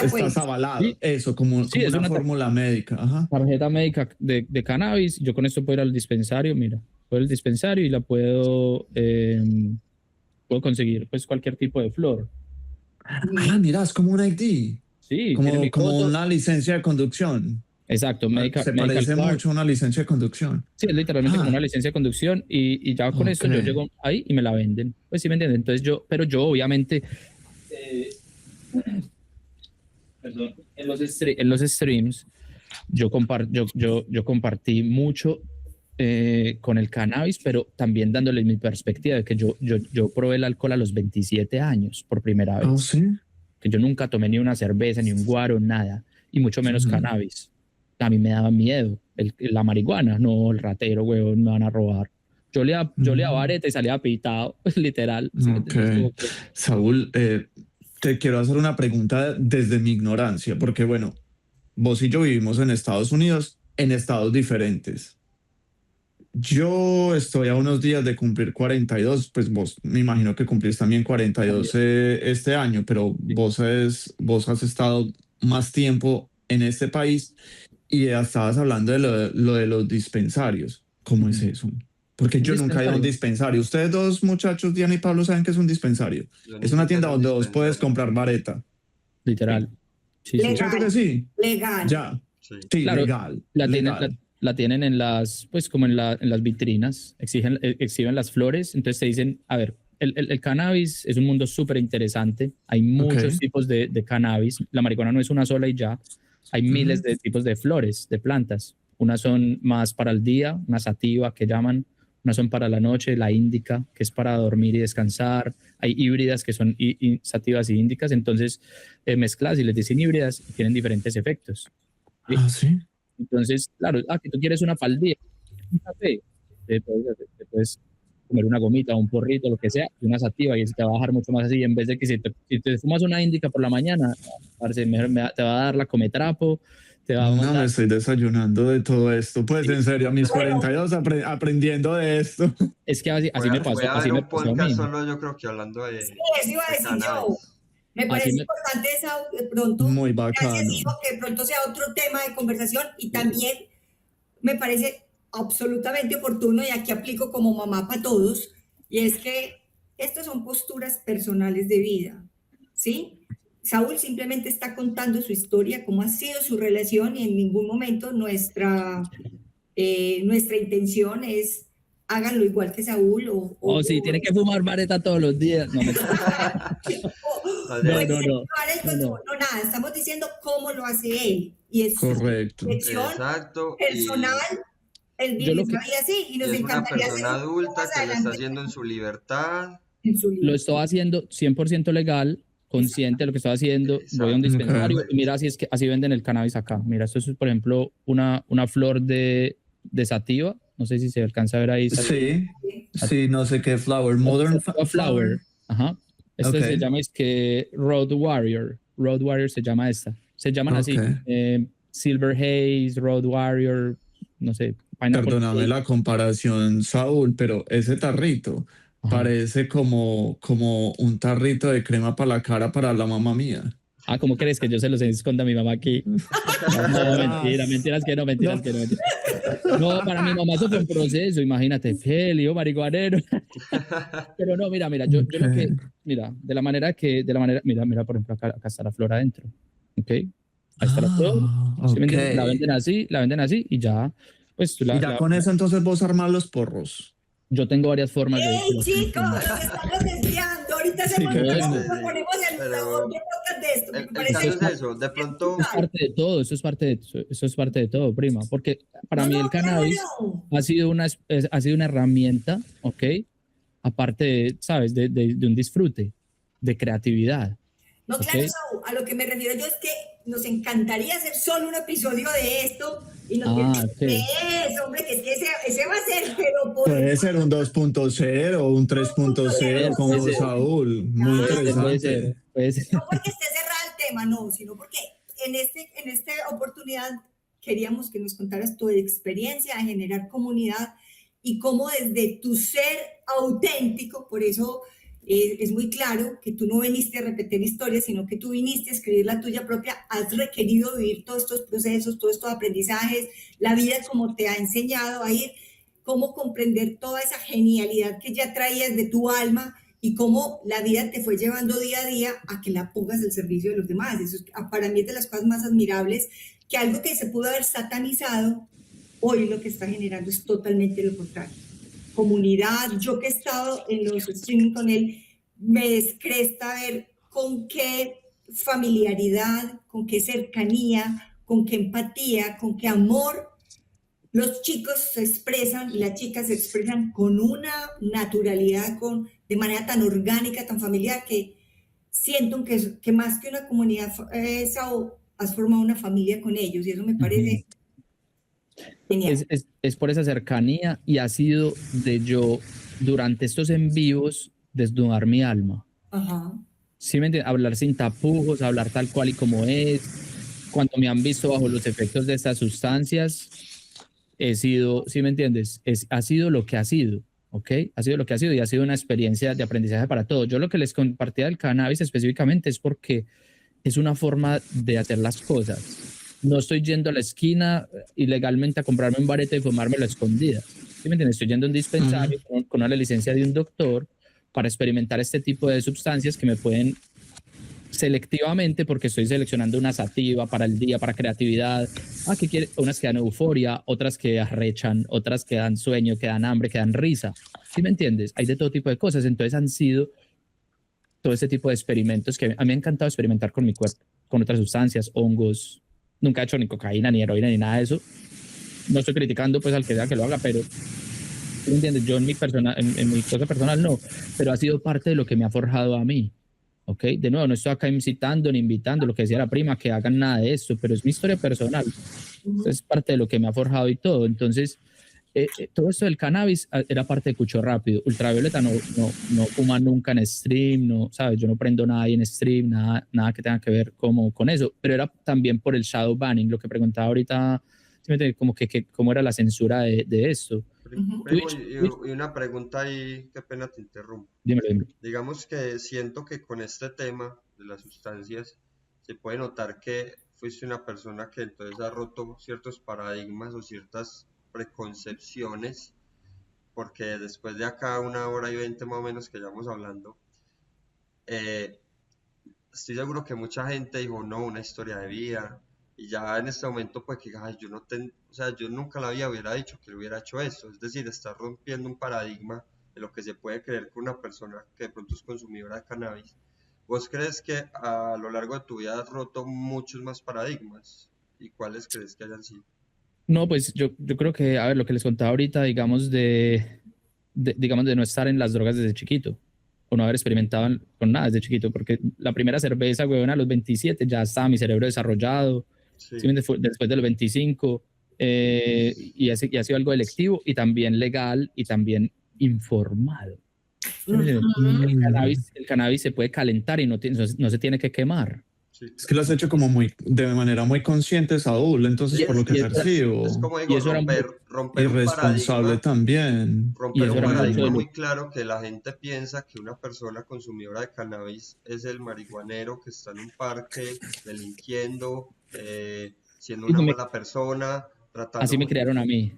D: estás avalado, ¿sí? Eso, como una fórmula médica. Ajá.
E: Tarjeta médica de cannabis, yo con esto puedo ir al dispensario, puedo ir al dispensario y la puedo conseguir pues cualquier tipo de flor.
D: Mira, es como un ID.
E: Sí,
D: como una licencia de conducción.
E: Exacto,
D: se parece mucho a una licencia de conducción.
E: Sí, es literalmente como una licencia de conducción y ya con esto yo llego ahí y me la venden. Pues sí me entienden. Entonces pero yo obviamente perdón, en los streams yo compartí mucho con el cannabis, pero también dándole mi perspectiva de que yo probé el alcohol a los 27 años por primera vez.
D: ¿Sí?
E: Que yo nunca tomé ni una cerveza, ni un guaro, nada, y mucho menos cannabis. A mí me daba miedo la marihuana, no, el ratero, huevón, me van a robar. Yo le vareta y salía pitado, literal.
D: Okay. Saúl, te quiero hacer una pregunta desde mi ignorancia, porque bueno, vos y yo vivimos en Estados Unidos, en estados diferentes. Yo estoy a unos días de cumplir 42, pues vos me imagino que cumplís también 42 este año, pero vos has estado más tiempo en este país y ya estabas hablando de lo de los dispensarios. ¿Cómo es eso? Porque yo nunca he ido a un dispensario. Ustedes dos muchachos, Diana y Pablo, saben que es un dispensario. Es una tienda donde vos puedes comprar vareta.
E: Literal.
B: Sí, legal.
D: ¿Cierto que sí?
B: Legal.
D: Ya. Sí,
E: claro,
D: legal.
E: La tienen en las, pues como en las vitrinas, exhiben las flores, entonces te dicen, a ver, el cannabis es un mundo súper interesante, hay muchos tipos de cannabis, la marihuana no es una sola y ya, hay miles de tipos de flores, de plantas, unas son más para el día, una sativa que llaman, unas son para la noche, la índica, que es para dormir y descansar, hay híbridas que son sativas y índicas, entonces mezclas y les dicen híbridas y tienen diferentes efectos.
D: ¿Sí? Ah, sí.
E: Entonces, claro, que tú quieres una paldía, un café, te puedes comer una gomita, un porrito, lo que sea, y una sativa, y eso te va a bajar mucho más así, en vez de que si te fumas una índica por la mañana, mejor te va a dar la cometrapo, te va a
D: No, me
E: montar.
D: estoy desayunando de todo esto. Pues en serio, a mis 42 aprendiendo de esto.
E: Es que así me
C: Voy
E: pasó,
C: a
E: así
C: ver
E: me
C: un
E: pasó a
C: podcast
E: mí.
C: solo yo creo que hablando
B: Sí, eso iba a
C: de
B: decir yo.
C: cannabis.
B: Me
E: Así
B: parece
E: me,
B: importante esa, de pronto,
D: Muy
B: gracias
D: bacano.
B: hijo, que de pronto sea otro tema de conversación y también me parece absolutamente oportuno y aquí aplico como mamá para todos y es que estas son posturas personales de vida, ¿sí? Saúl simplemente está contando su historia, cómo ha sido su relación y en ningún momento nuestra intención es háganlo igual que Saúl
E: Oh, sí, tiene que fumar vareta todos los días. No, me...
C: Oye,
B: incentivar el
E: no,
B: consumo.
E: no.
B: No, nada, estamos diciendo cómo lo hace él y es su
D: Correcto.
B: elección
C: exacto,
B: personal el
E: Yo
B: vivir
E: lo que
B: la vida así y
C: y
B: nos
C: es una
B: encantaría hacer
C: persona
B: un poco
C: adulta
B: más
C: que lo está
B: adelante
C: haciendo en su libertad.
B: en su
E: lo
B: libro.
E: estoy haciendo 100% legal, consciente de lo que estoy haciendo. Voy a un
C: Exacto,
E: dispensario
D: Ok.
E: y mira, así es que así venden el cannabis acá. Mira, esto es, por ejemplo, una flor de sativa. No sé si se alcanza a ver ahí.
D: Sí, sí, no sé qué flower. Modern
E: Sativa
D: flower.
E: Ajá. Este
D: Ok.
E: se llama, es que Road Warrior. Road Warrior se llama esta. Se llaman así.
D: Ok.
E: Silver Haze, Road Warrior, no sé, Pineapple.
D: Perdóname la comparación, Saúl, pero ese tarrito
E: Ajá.
D: parece como un tarrito de crema para la cara para la mamá mía.
E: Ah, ¿cómo crees que yo se los esconda a mi mamá aquí? No, mentiras que no, mentiras
D: No.
E: que no. No, para mi mamá eso fue un proceso, imagínate, qué lío marihuanero. Pero no, mira, yo lo que, mira, mira, por ejemplo, acá está la flor adentro, ¿ok? Ahí está la flor, ¿sí me
D: Ok.
E: entiendes? La venden así y ya, pues
D: Y ya con eso entonces vos armás los porros.
E: yo tengo varias formas de
B: ¡Ey, chicos! Nos estamos desviando. Ahorita
D: Sí,
B: hacemos
D: qué
B: otro
D: pena.
B: ponemos el
C: Pero
B: otro podcast de esto. Me
C: el
B: parece
C: caso es eso, de pronto,
E: es parte de todo, eso es parte de todo, prima, porque para mí el cannabis
B: no.
E: ha sido una herramienta, ¿ok? Aparte, ¿sabes? De un disfrute, de creatividad.
B: No,
E: ¿ok?
B: claro, Saúl, a lo que me refiero yo es que nos encantaría hacer solo un episodio de esto y no
E: ok.
B: hombre, que es que ese va a ser, pero por
D: Puede ser un 2.0, un 3.0 como
E: Puede ser.
D: Saúl. Muy interesante.
E: Puede ser.
B: no porque esté cerrado el tema, no, sino porque en esta oportunidad queríamos que nos contaras tu experiencia de generar comunidad y cómo desde tu ser auténtico, por eso es muy claro que tú no viniste a repetir historias, sino que tú viniste a escribir la tuya propia, has requerido vivir todos estos procesos, todos estos aprendizajes, la vida como te ha enseñado a ir, cómo comprender toda esa genialidad que ya traías de tu alma y cómo la vida te fue llevando día a día a que la pongas al servicio de los demás. Eso es, para mí es de las cosas más admirables, que algo que se pudo haber satanizado, hoy lo que está generando es totalmente lo contrario. Comunidad, yo que he estado en los streaming con él, me descresta ver con qué familiaridad, con qué cercanía, con qué empatía, con qué amor los chicos se expresan y las chicas se expresan con una naturalidad, de manera tan orgánica, tan familiar, que siento que más que una comunidad, has formado una familia con ellos y eso me parece genial.
E: Es por esa cercanía y ha sido de yo, durante estos en vivos, desnudar mi alma.
B: Ajá.
E: ¿Sí me entiendes? Hablar sin tapujos, hablar tal cual y como es. Cuando me han visto bajo los efectos de estas sustancias, he sido, ¿sí me entiendes? Ha sido lo que ha sido, ¿ok? Ha sido lo que ha sido y ha sido una experiencia de aprendizaje para todos. Yo lo que les compartía del cannabis específicamente es porque es una forma de hacer las cosas. No estoy yendo a la esquina ilegalmente a comprarme un barete y fumármelo a escondidas. ¿Sí me entiendes? Estoy yendo a un dispensario con una licencia de un doctor para experimentar este tipo de sustancias que me pueden selectivamente, porque estoy seleccionando una sativa para el día, para creatividad. ¿Qué quiere? Unas que dan euforia, otras que arrechan, otras que dan sueño, que dan hambre, que dan risa. ¿Sí me entiendes? Hay de todo tipo de cosas. Entonces han sido todo este tipo de experimentos que a mí me ha encantado experimentar con mi cuerpo, con otras sustancias, hongos. Nunca he hecho ni cocaína, ni heroína, ni nada de eso. No estoy criticando pues al que sea que lo haga, pero ¿sí me entiendes? Yo en mi cosa personal no, pero ha sido parte de lo que me ha forjado a mí. ¿Ok? De nuevo, no estoy acá incitando ni invitando, lo que decía la prima, que hagan nada de esto, pero es mi historia personal. Es parte de lo que me ha forjado y todo. Entonces, todo esto del cannabis era parte de Cucho Rápido. Ultravioleta no fuma nunca en stream, no, ¿sabes? Yo no prendo nada ahí en stream, nada que tenga que ver como con eso, pero era también por el shadow banning, lo que preguntaba ahorita, como que cómo era la censura de esto.
C: Primo, y una pregunta ahí, qué pena te interrumpo.
E: Dímelo.
C: Digamos que siento que con este tema de las sustancias se puede notar que fuiste una persona que entonces ha roto ciertos paradigmas o ciertas preconcepciones, porque después de acá 1 hora y 20 más o menos que llevamos hablando, estoy seguro que mucha gente dijo, no, una historia de vida, y ya en este momento pues que ay, yo nunca la hubiera dicho que hubiera hecho eso, es decir, está rompiendo un paradigma de lo que se puede creer que una persona que de pronto es consumidora de cannabis. ¿Vos crees que a lo largo de tu vida has roto muchos más paradigmas? ¿Y cuáles crees que hayan sido?
E: No, pues yo creo que, a ver, lo que les contaba ahorita, digamos de no estar en las drogas desde chiquito, o no haber experimentado con nada desde chiquito, porque la primera cerveza, weón, a los 27 ya estaba mi cerebro desarrollado,
C: Sí.
E: Después de los 25, y ha sido algo electivo y también legal y también informado. El cannabis se puede calentar y no se tiene que quemar.
C: Sí,
D: Es que lo has hecho como de manera muy consciente, Saúl, entonces
C: sí,
D: por lo que percibo.
C: es como digo, romper un
D: Irresponsable
C: paradigma,
D: también.
C: romper un paradigma muy claro que la gente piensa que una persona consumidora de cannabis es el marihuanero que está en un parque delinquiendo, siendo una mala persona, tratando...
E: Así me criaron a mí.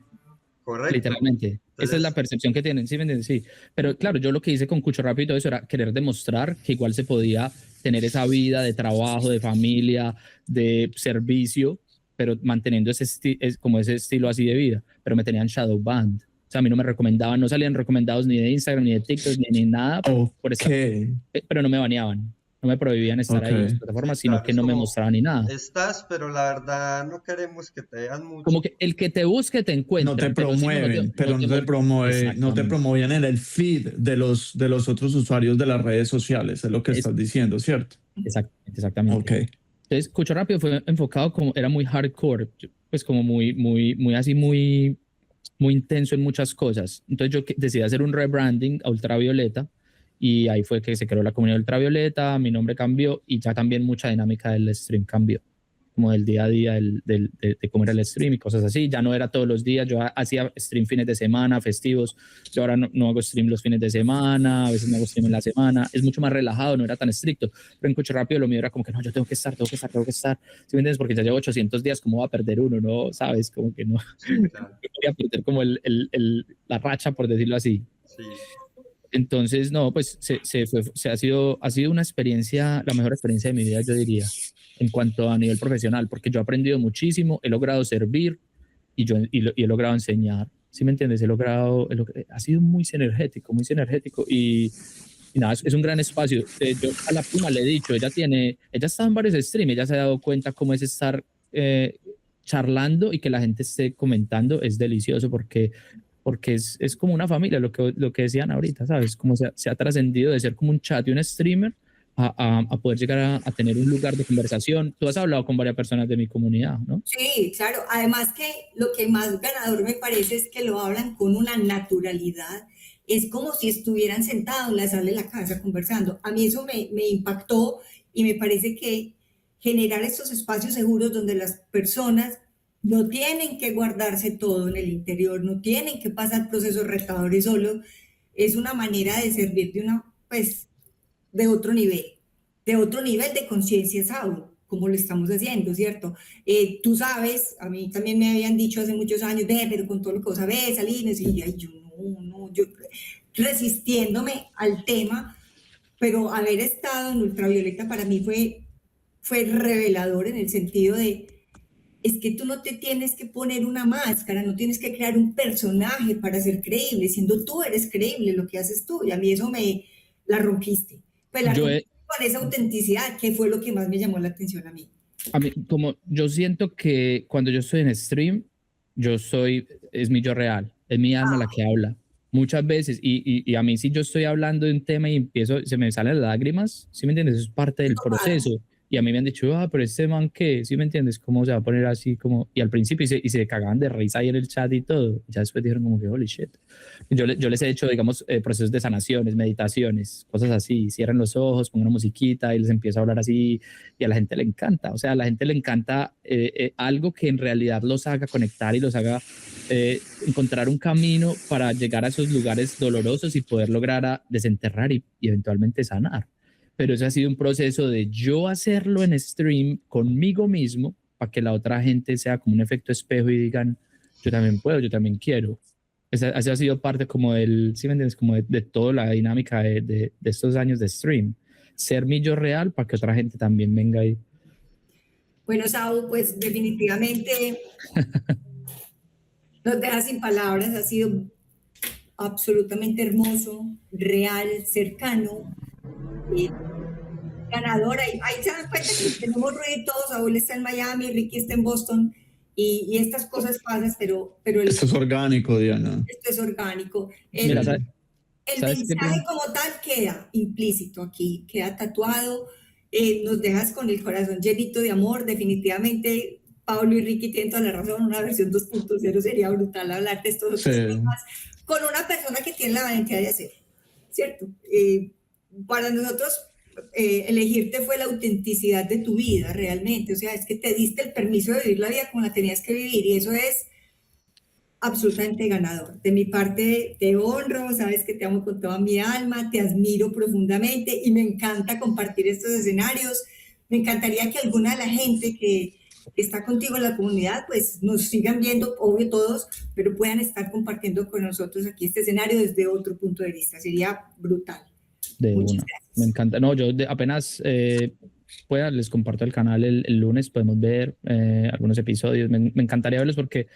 C: Correcto.
E: Literalmente.
C: Entonces,
E: esa es la percepción que tienen, ¿sí me entiendes? Sí. Pero claro, yo lo que hice con Cucho Rápido y todo eso era querer demostrar que igual se podía tener esa vida de trabajo, de familia, de servicio, pero manteniendo como ese estilo así de vida. Pero me tenían shadow banned. O sea, a mí no me recomendaban, no salían recomendados ni de Instagram, ni de TikTok, ni nada. Por estar, pero no me baneaban. No me prohibían estar ahí en las plataformas, sino que no me mostraban ni nada.
C: Estás, pero la verdad no queremos que te vean mucho.
E: Como que el que te busque te encuentra.
D: No te promueven, no te promovían en el feed de los otros usuarios de las redes sociales, es lo que estás diciendo, ¿cierto?
E: Exactamente.
D: Okay.
E: Entonces, Cucho Rápido fue enfocado como, era muy hardcore, pues como muy así, muy intenso en muchas cosas. Entonces yo decidí hacer un rebranding a Ultravioleta, y ahí fue que se creó la comunidad Ultravioleta, mi nombre cambió y ya también mucha dinámica del stream cambió, como del día a día de cómo era el stream y cosas así. Ya no era todos los días, yo hacía stream fines de semana, festivos. Yo ahora no hago stream los fines de semana, a veces no hago stream en la semana. Es mucho más relajado, no era tan estricto. Pero en Cucho Rápido lo mío era como que no, yo tengo que estar. ¿Sí me entiendes? Porque ya llevo 800 días, ¿cómo va a perder uno? No, ¿sabes? Como que no.
C: Sí, claro.
E: Yo quería perder como la racha, por decirlo así.
C: Sí.
E: Entonces, no, pues ha sido una experiencia, la mejor experiencia de mi vida, yo diría, en cuanto a nivel profesional, porque yo he aprendido muchísimo, he logrado servir y he logrado enseñar. ¿Sí me entiendes? Ha sido muy sinergético y nada, es un gran espacio. Yo a la prima le he dicho, ella está en varios streams, ella se ha dado cuenta cómo es estar charlando y que la gente esté comentando, es delicioso porque es como una familia, lo que decían ahorita, ¿sabes? Como se ha trascendido de ser como un chat y un streamer a poder llegar a tener un lugar de conversación. Tú has hablado con varias personas de mi comunidad, ¿no?
B: Sí, claro. Además que lo que más ganador me parece es que lo hablan con una naturalidad. Es como si estuvieran sentados en la sala de la casa conversando. A mí eso me impactó y me parece que generar estos espacios seguros donde las personas no tienen que guardarse todo en el interior, no tienen que pasar procesos retadores solo, es una manera de servir de otro nivel de conciencia, Saúl, como lo estamos haciendo, ¿cierto? Tú sabes, a mí también me habían dicho hace muchos años, pero con todo lo que vos sabés, Salines, y yo yo resistiéndome al tema, pero haber estado en Ultravioleta para mí fue revelador en el sentido de es que tú no te tienes que poner una máscara, no tienes que crear un personaje para ser creíble, siendo tú eres creíble lo que haces tú, y a mí eso la rompiste. Pues con esa autenticidad, que fue lo que más me llamó la atención a mí.
E: Como yo siento que cuando yo estoy en stream, es mi yo real, es mi alma la que habla. Muchas veces, y a mí si yo estoy hablando de un tema y se me salen las lágrimas, ¿sí me entiendes? Eso es parte del proceso. y a mí me han dicho, pero este man, ¿qué? ¿Sí me entiendes? ¿Cómo se va a poner así? Como... Y al principio y se cagaban de risa ahí en el chat y todo. Ya después dijeron como que, holy shit. Yo les he hecho, digamos, procesos de sanaciones, meditaciones, cosas así. Cierran los ojos, pongan una musiquita y les empiezo a hablar así y a la gente le encanta. O sea, a la gente le encanta algo que en realidad los haga conectar y los haga encontrar un camino para llegar a esos lugares dolorosos y poder lograr desenterrar y eventualmente sanar. Pero eso ha sido un proceso de yo hacerlo en stream conmigo mismo para que la otra gente sea como un efecto espejo y digan, yo también puedo, yo también quiero. Esa ha sido parte como del, ¿sí me entiendes? Como de toda la dinámica de estos años de stream. Ser mi yo real para que otra gente también venga ahí.
B: Bueno, Saúl, pues definitivamente nos deja sin palabras, ha sido absolutamente hermoso, real, cercano, ganador. Ahí se dan cuenta que tenemos ruido todos, Saúl está en Miami, Ricky está en Boston, y estas cosas pasan, pero
D: esto es orgánico, Diana.
B: Esto es orgánico.
E: Mira,
B: El mensaje como tal queda implícito aquí, queda tatuado, nos dejas con el corazón llenito de amor. Definitivamente Pablo y Ricky tienen toda la razón, una versión 2.0 sería brutal hablar de estos otros temas con una persona que tiene la valentía de hacer, ¿cierto? Para nosotros elegirte fue la autenticidad de tu vida realmente, o sea, es que te diste el permiso de vivir la vida como la tenías que vivir, y eso es absolutamente ganador. De mi parte te honro, sabes que te amo con toda mi alma, te admiro profundamente y me encanta compartir estos escenarios. Me encantaría que alguna de la gente que está contigo en la comunidad pues nos sigan viendo, obvio todos, pero puedan estar compartiendo con nosotros aquí este escenario desde otro punto de vista. Sería brutal. Muchas gracias.
E: Me encanta. No, yo apenas pueda les comparto el canal el lunes, podemos ver algunos episodios. Me encantaría verlos porque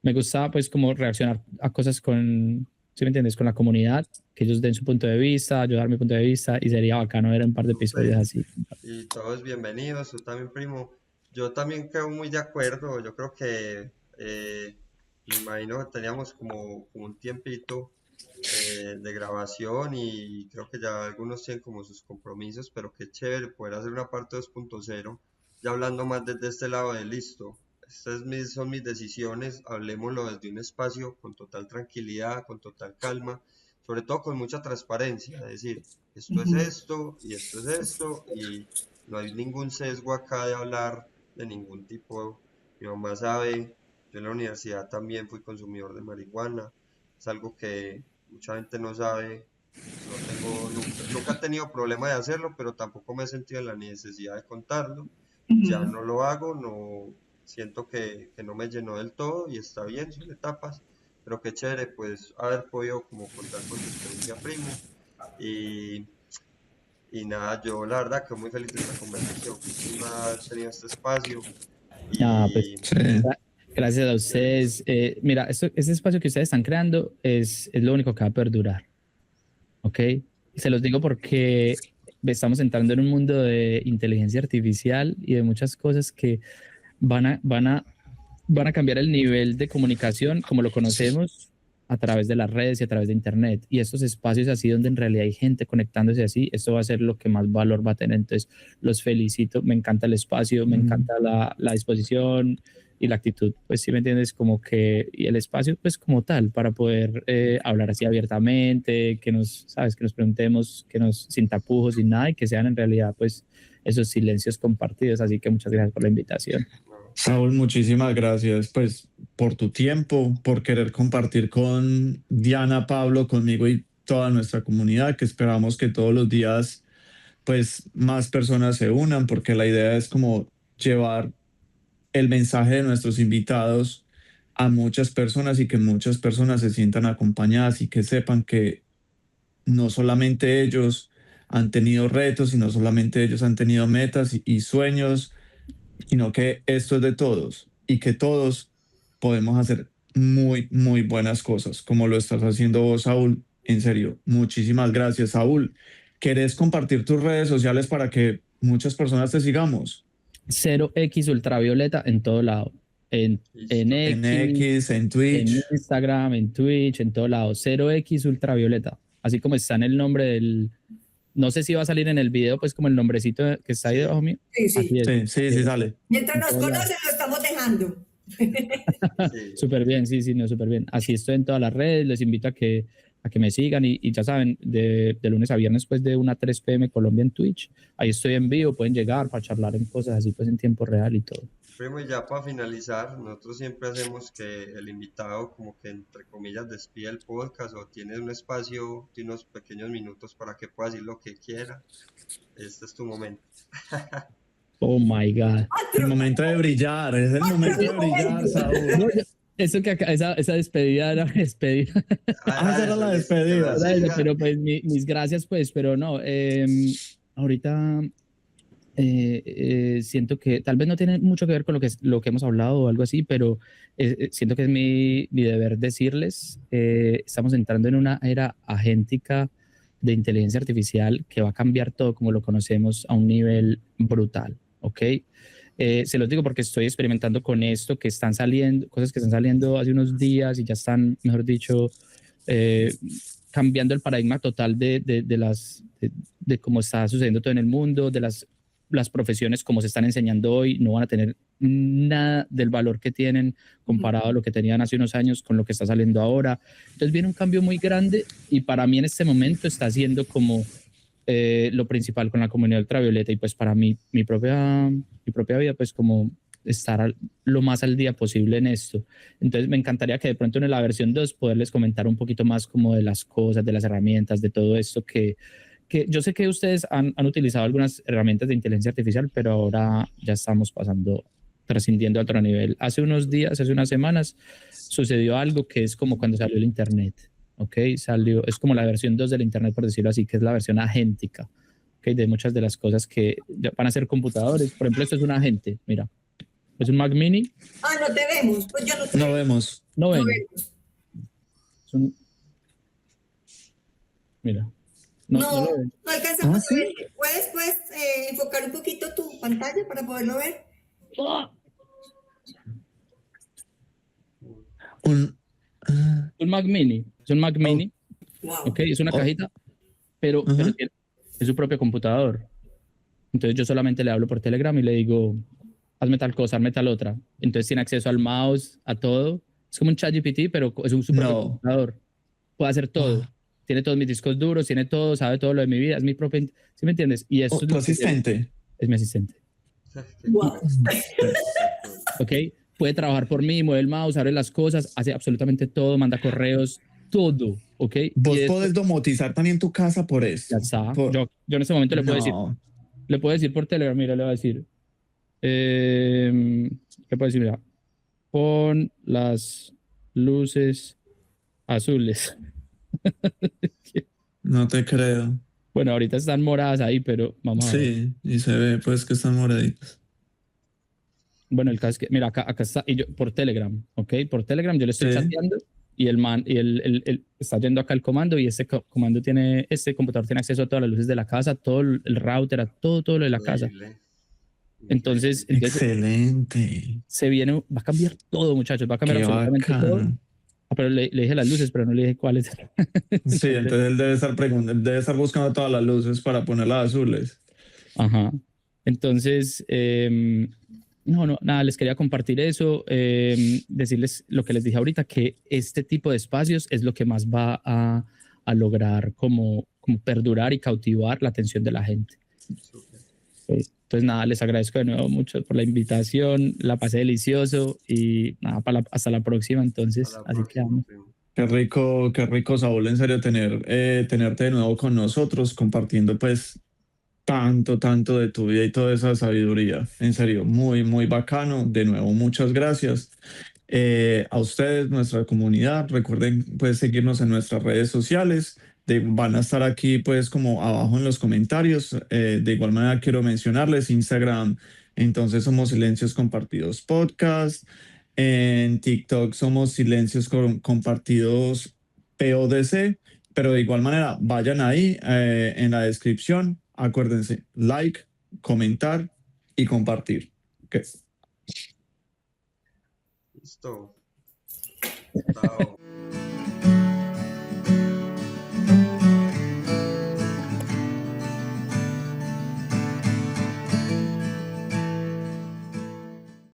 E: me gustaba pues como reaccionar a cosas con, ¿sí me entiendes? Con la comunidad, que ellos den su punto de vista, yo dar mi punto de vista, y sería bacano ver un par de episodios así.
C: Y todos bienvenidos, tú también, primo. Yo también quedo muy de acuerdo, yo creo que, me imagino que teníamos como un tiempito de grabación y creo que ya algunos tienen como sus compromisos, pero qué chévere poder hacer una parte 2.0, ya hablando más desde este lado de listo. Estas son mis decisiones, hablemoslo desde un espacio con total tranquilidad, con total calma, sobre todo con mucha transparencia, es decir, esto es esto y esto es esto, y no hay ningún sesgo acá de hablar de ningún tipo. Mi mamá sabe, yo en la universidad también fui consumidor de marihuana, es algo que mucha gente no sabe, nunca he tenido problema de hacerlo, pero tampoco me he sentido en la necesidad de contarlo, ya no lo hago, no siento que no me llenó del todo y está bien, son etapas, pero qué chévere pues haber podido como contar con tu experiencia, primo, y nada, yo la verdad que muy feliz de esta conversación, haber tenido este espacio.
E: Gracias a ustedes. Mira, este espacio que ustedes están creando es lo único que va a perdurar, ¿ok? Se los digo porque estamos entrando en un mundo de inteligencia artificial y de muchas cosas que van a cambiar el nivel de comunicación como lo conocemos a través de las redes y a través de internet, y estos espacios así donde en realidad hay gente conectándose así, esto va a ser lo que más valor va a tener. Entonces los felicito, me encanta el espacio, me encanta la disposición y la actitud, pues sí me entiendes, como que, y el espacio pues como tal, para poder hablar así abiertamente, que nos preguntemos, sin tapujos, sin nada, y que sean en realidad pues esos silencios compartidos. Así que muchas gracias por la invitación.
D: Saúl, muchísimas gracias pues por tu tiempo, por querer compartir con Diana, Pablo, conmigo y toda nuestra comunidad, que esperamos que todos los días pues más personas se unan, porque la idea es como llevar el mensaje de nuestros invitados a muchas personas y que muchas personas se sientan acompañadas y que sepan que no solamente ellos han tenido retos y no solamente ellos han tenido metas y sueños, sino que esto es de todos y que todos podemos hacer muy, muy buenas cosas, como lo estás haciendo vos, Saúl. En serio, muchísimas gracias, Saúl. ¿Querés compartir tus redes sociales para que muchas personas te sigamos?
E: 0x ultravioleta en todo lado. En
D: X, en Twitch.
E: En Instagram, en Twitch, en todo lado. 0x ultravioleta. Así como está en el nombre No sé si va a salir en el video, pues como el nombrecito que está ahí debajo mío.
B: Sí, sí.
D: Sí, sale.
B: Mientras nos conocen, lo estamos dejando.
C: Sí.
E: Súper bien, sí, no, súper bien. Así estoy en todas las redes, les invito a que me sigan y ya saben, de lunes a viernes pues de 1 a 3 p.m. Colombia en Twitch. Ahí estoy en vivo, pueden llegar para charlar en cosas así pues en tiempo real y todo.
C: Primo, y ya para finalizar, nosotros siempre hacemos que el invitado como que entre comillas despide el podcast o tiene un espacio de unos pequeños minutos para que pueda decir lo que quiera. Este es tu momento.
E: Oh my God.
D: El momento de brillar, es el momento de brillar, Saúl.
E: No, eso que acá, esa despedida era despedida.
D: Esa era la
C: eso,
D: despedida.
E: Pero pues mis gracias pues, pero no, ahorita siento que tal vez no tiene mucho que ver con lo que hemos hablado o algo así, pero siento que es mi deber decirles, estamos entrando en una era agéntica de inteligencia artificial que va a cambiar todo como lo conocemos a un nivel brutal, ¿ok? Se los digo porque estoy experimentando con esto, que están saliendo, cosas que están saliendo hace unos días y ya están, mejor dicho, cambiando el paradigma total de cómo está sucediendo todo en el mundo, de las profesiones como se están enseñando hoy, no van a tener nada del valor que tienen comparado a lo que tenían hace unos años con lo que está saliendo ahora. Entonces viene un cambio muy grande y para mí en este momento está siendo como lo principal con la comunidad ultravioleta y pues para mí, mi propia vida, pues como estar lo más al día posible en esto. Entonces me encantaría que de pronto en la versión 2 poderles comentar un poquito más como de las cosas, de las herramientas, de todo esto que yo sé que ustedes han utilizado algunas herramientas de inteligencia artificial, pero ahora ya estamos trascendiendo a otro nivel. Hace unos días, hace unas semanas, sucedió algo que es como cuando salió el Internet, ¿ok? Es como la versión 2 del Internet, por decirlo así, que es la versión agéntica, ¿ok? De muchas de las cosas que van a ser computadores. Por ejemplo, esto es un agente, mira. Es un Mac Mini.
B: No te vemos, pues yo no te
D: No vemos.
E: No ven.
B: vemos.
E: Mira.
B: No alcanzamos a
D: ¿sí?
B: ver. ¿Puedes enfocar un poquito tu pantalla para poderlo ver?
D: Un
E: Mac Mini. Es un Mac Mini.
B: Wow.
E: Ok, es una cajita, pero es su propio computador. Entonces yo solamente le hablo por Telegram y le digo, hazme tal cosa, hazme tal otra. Entonces tiene acceso al mouse, a todo. Es como un ChatGPT, pero es un super computador. Puede hacer todo. Tiene todos mis discos duros, tiene todo, sabe todo lo de mi vida. Es mi propia... ¿Sí me entiendes? Y eso es
D: tu asistente.
E: Es mi asistente.
B: Wow.
E: Ok. Puede trabajar por mí, mueve el mouse, abre las cosas, hace absolutamente todo, manda correos, todo. Ok.
D: Vos podés domotizar también tu casa por eso.
E: Ya está. Yo en este momento le puedo decir por Telegram, mira, le voy a decir... le puedo decir, mira, pon las luces azules.
D: No te creo.
E: Bueno, ahorita están moradas ahí, pero vamos a ver.
D: Sí, y se ve pues que están moraditas.
E: Bueno, el caso es que, mira, acá está, y yo, por Telegram, ¿ok? Por Telegram yo le estoy chateando y el está yendo acá el comando y este comando este computador tiene acceso a todas las luces de la casa, todo el router, a todo lo de la casa. Entonces,
D: excelente.
E: Va a cambiar todo, muchachos, va a cambiar absolutamente todo. Pero le dije las luces, pero no le dije cuáles.
D: Sí, entonces él debe estar buscando todas las luces para ponerlas azules.
E: Ajá. Entonces, nada, les quería compartir eso, decirles lo que les dije ahorita, que este tipo de espacios es lo que más va a lograr como perdurar y cautivar la atención de la gente. Entonces, nada, les agradezco de nuevo mucho por la invitación, la pasé delicioso y nada, hasta la próxima, entonces, así quedamos.
D: Qué rico, Saúl, en serio, tenerte de nuevo con nosotros, compartiendo pues tanto de tu vida y toda esa sabiduría. En serio, muy, muy bacano. De nuevo, muchas gracias. A ustedes, nuestra comunidad, recuerden pues seguirnos en nuestras redes sociales. Van a estar aquí pues como abajo en los comentarios. De igual manera quiero mencionarles Instagram, entonces somos Silencios Compartidos Podcast. En TikTok somos Silencios Compartidos PODC, pero de igual manera vayan ahí en la descripción, acuérdense, like, comentar y compartir. Okay.
C: Listo. Chao.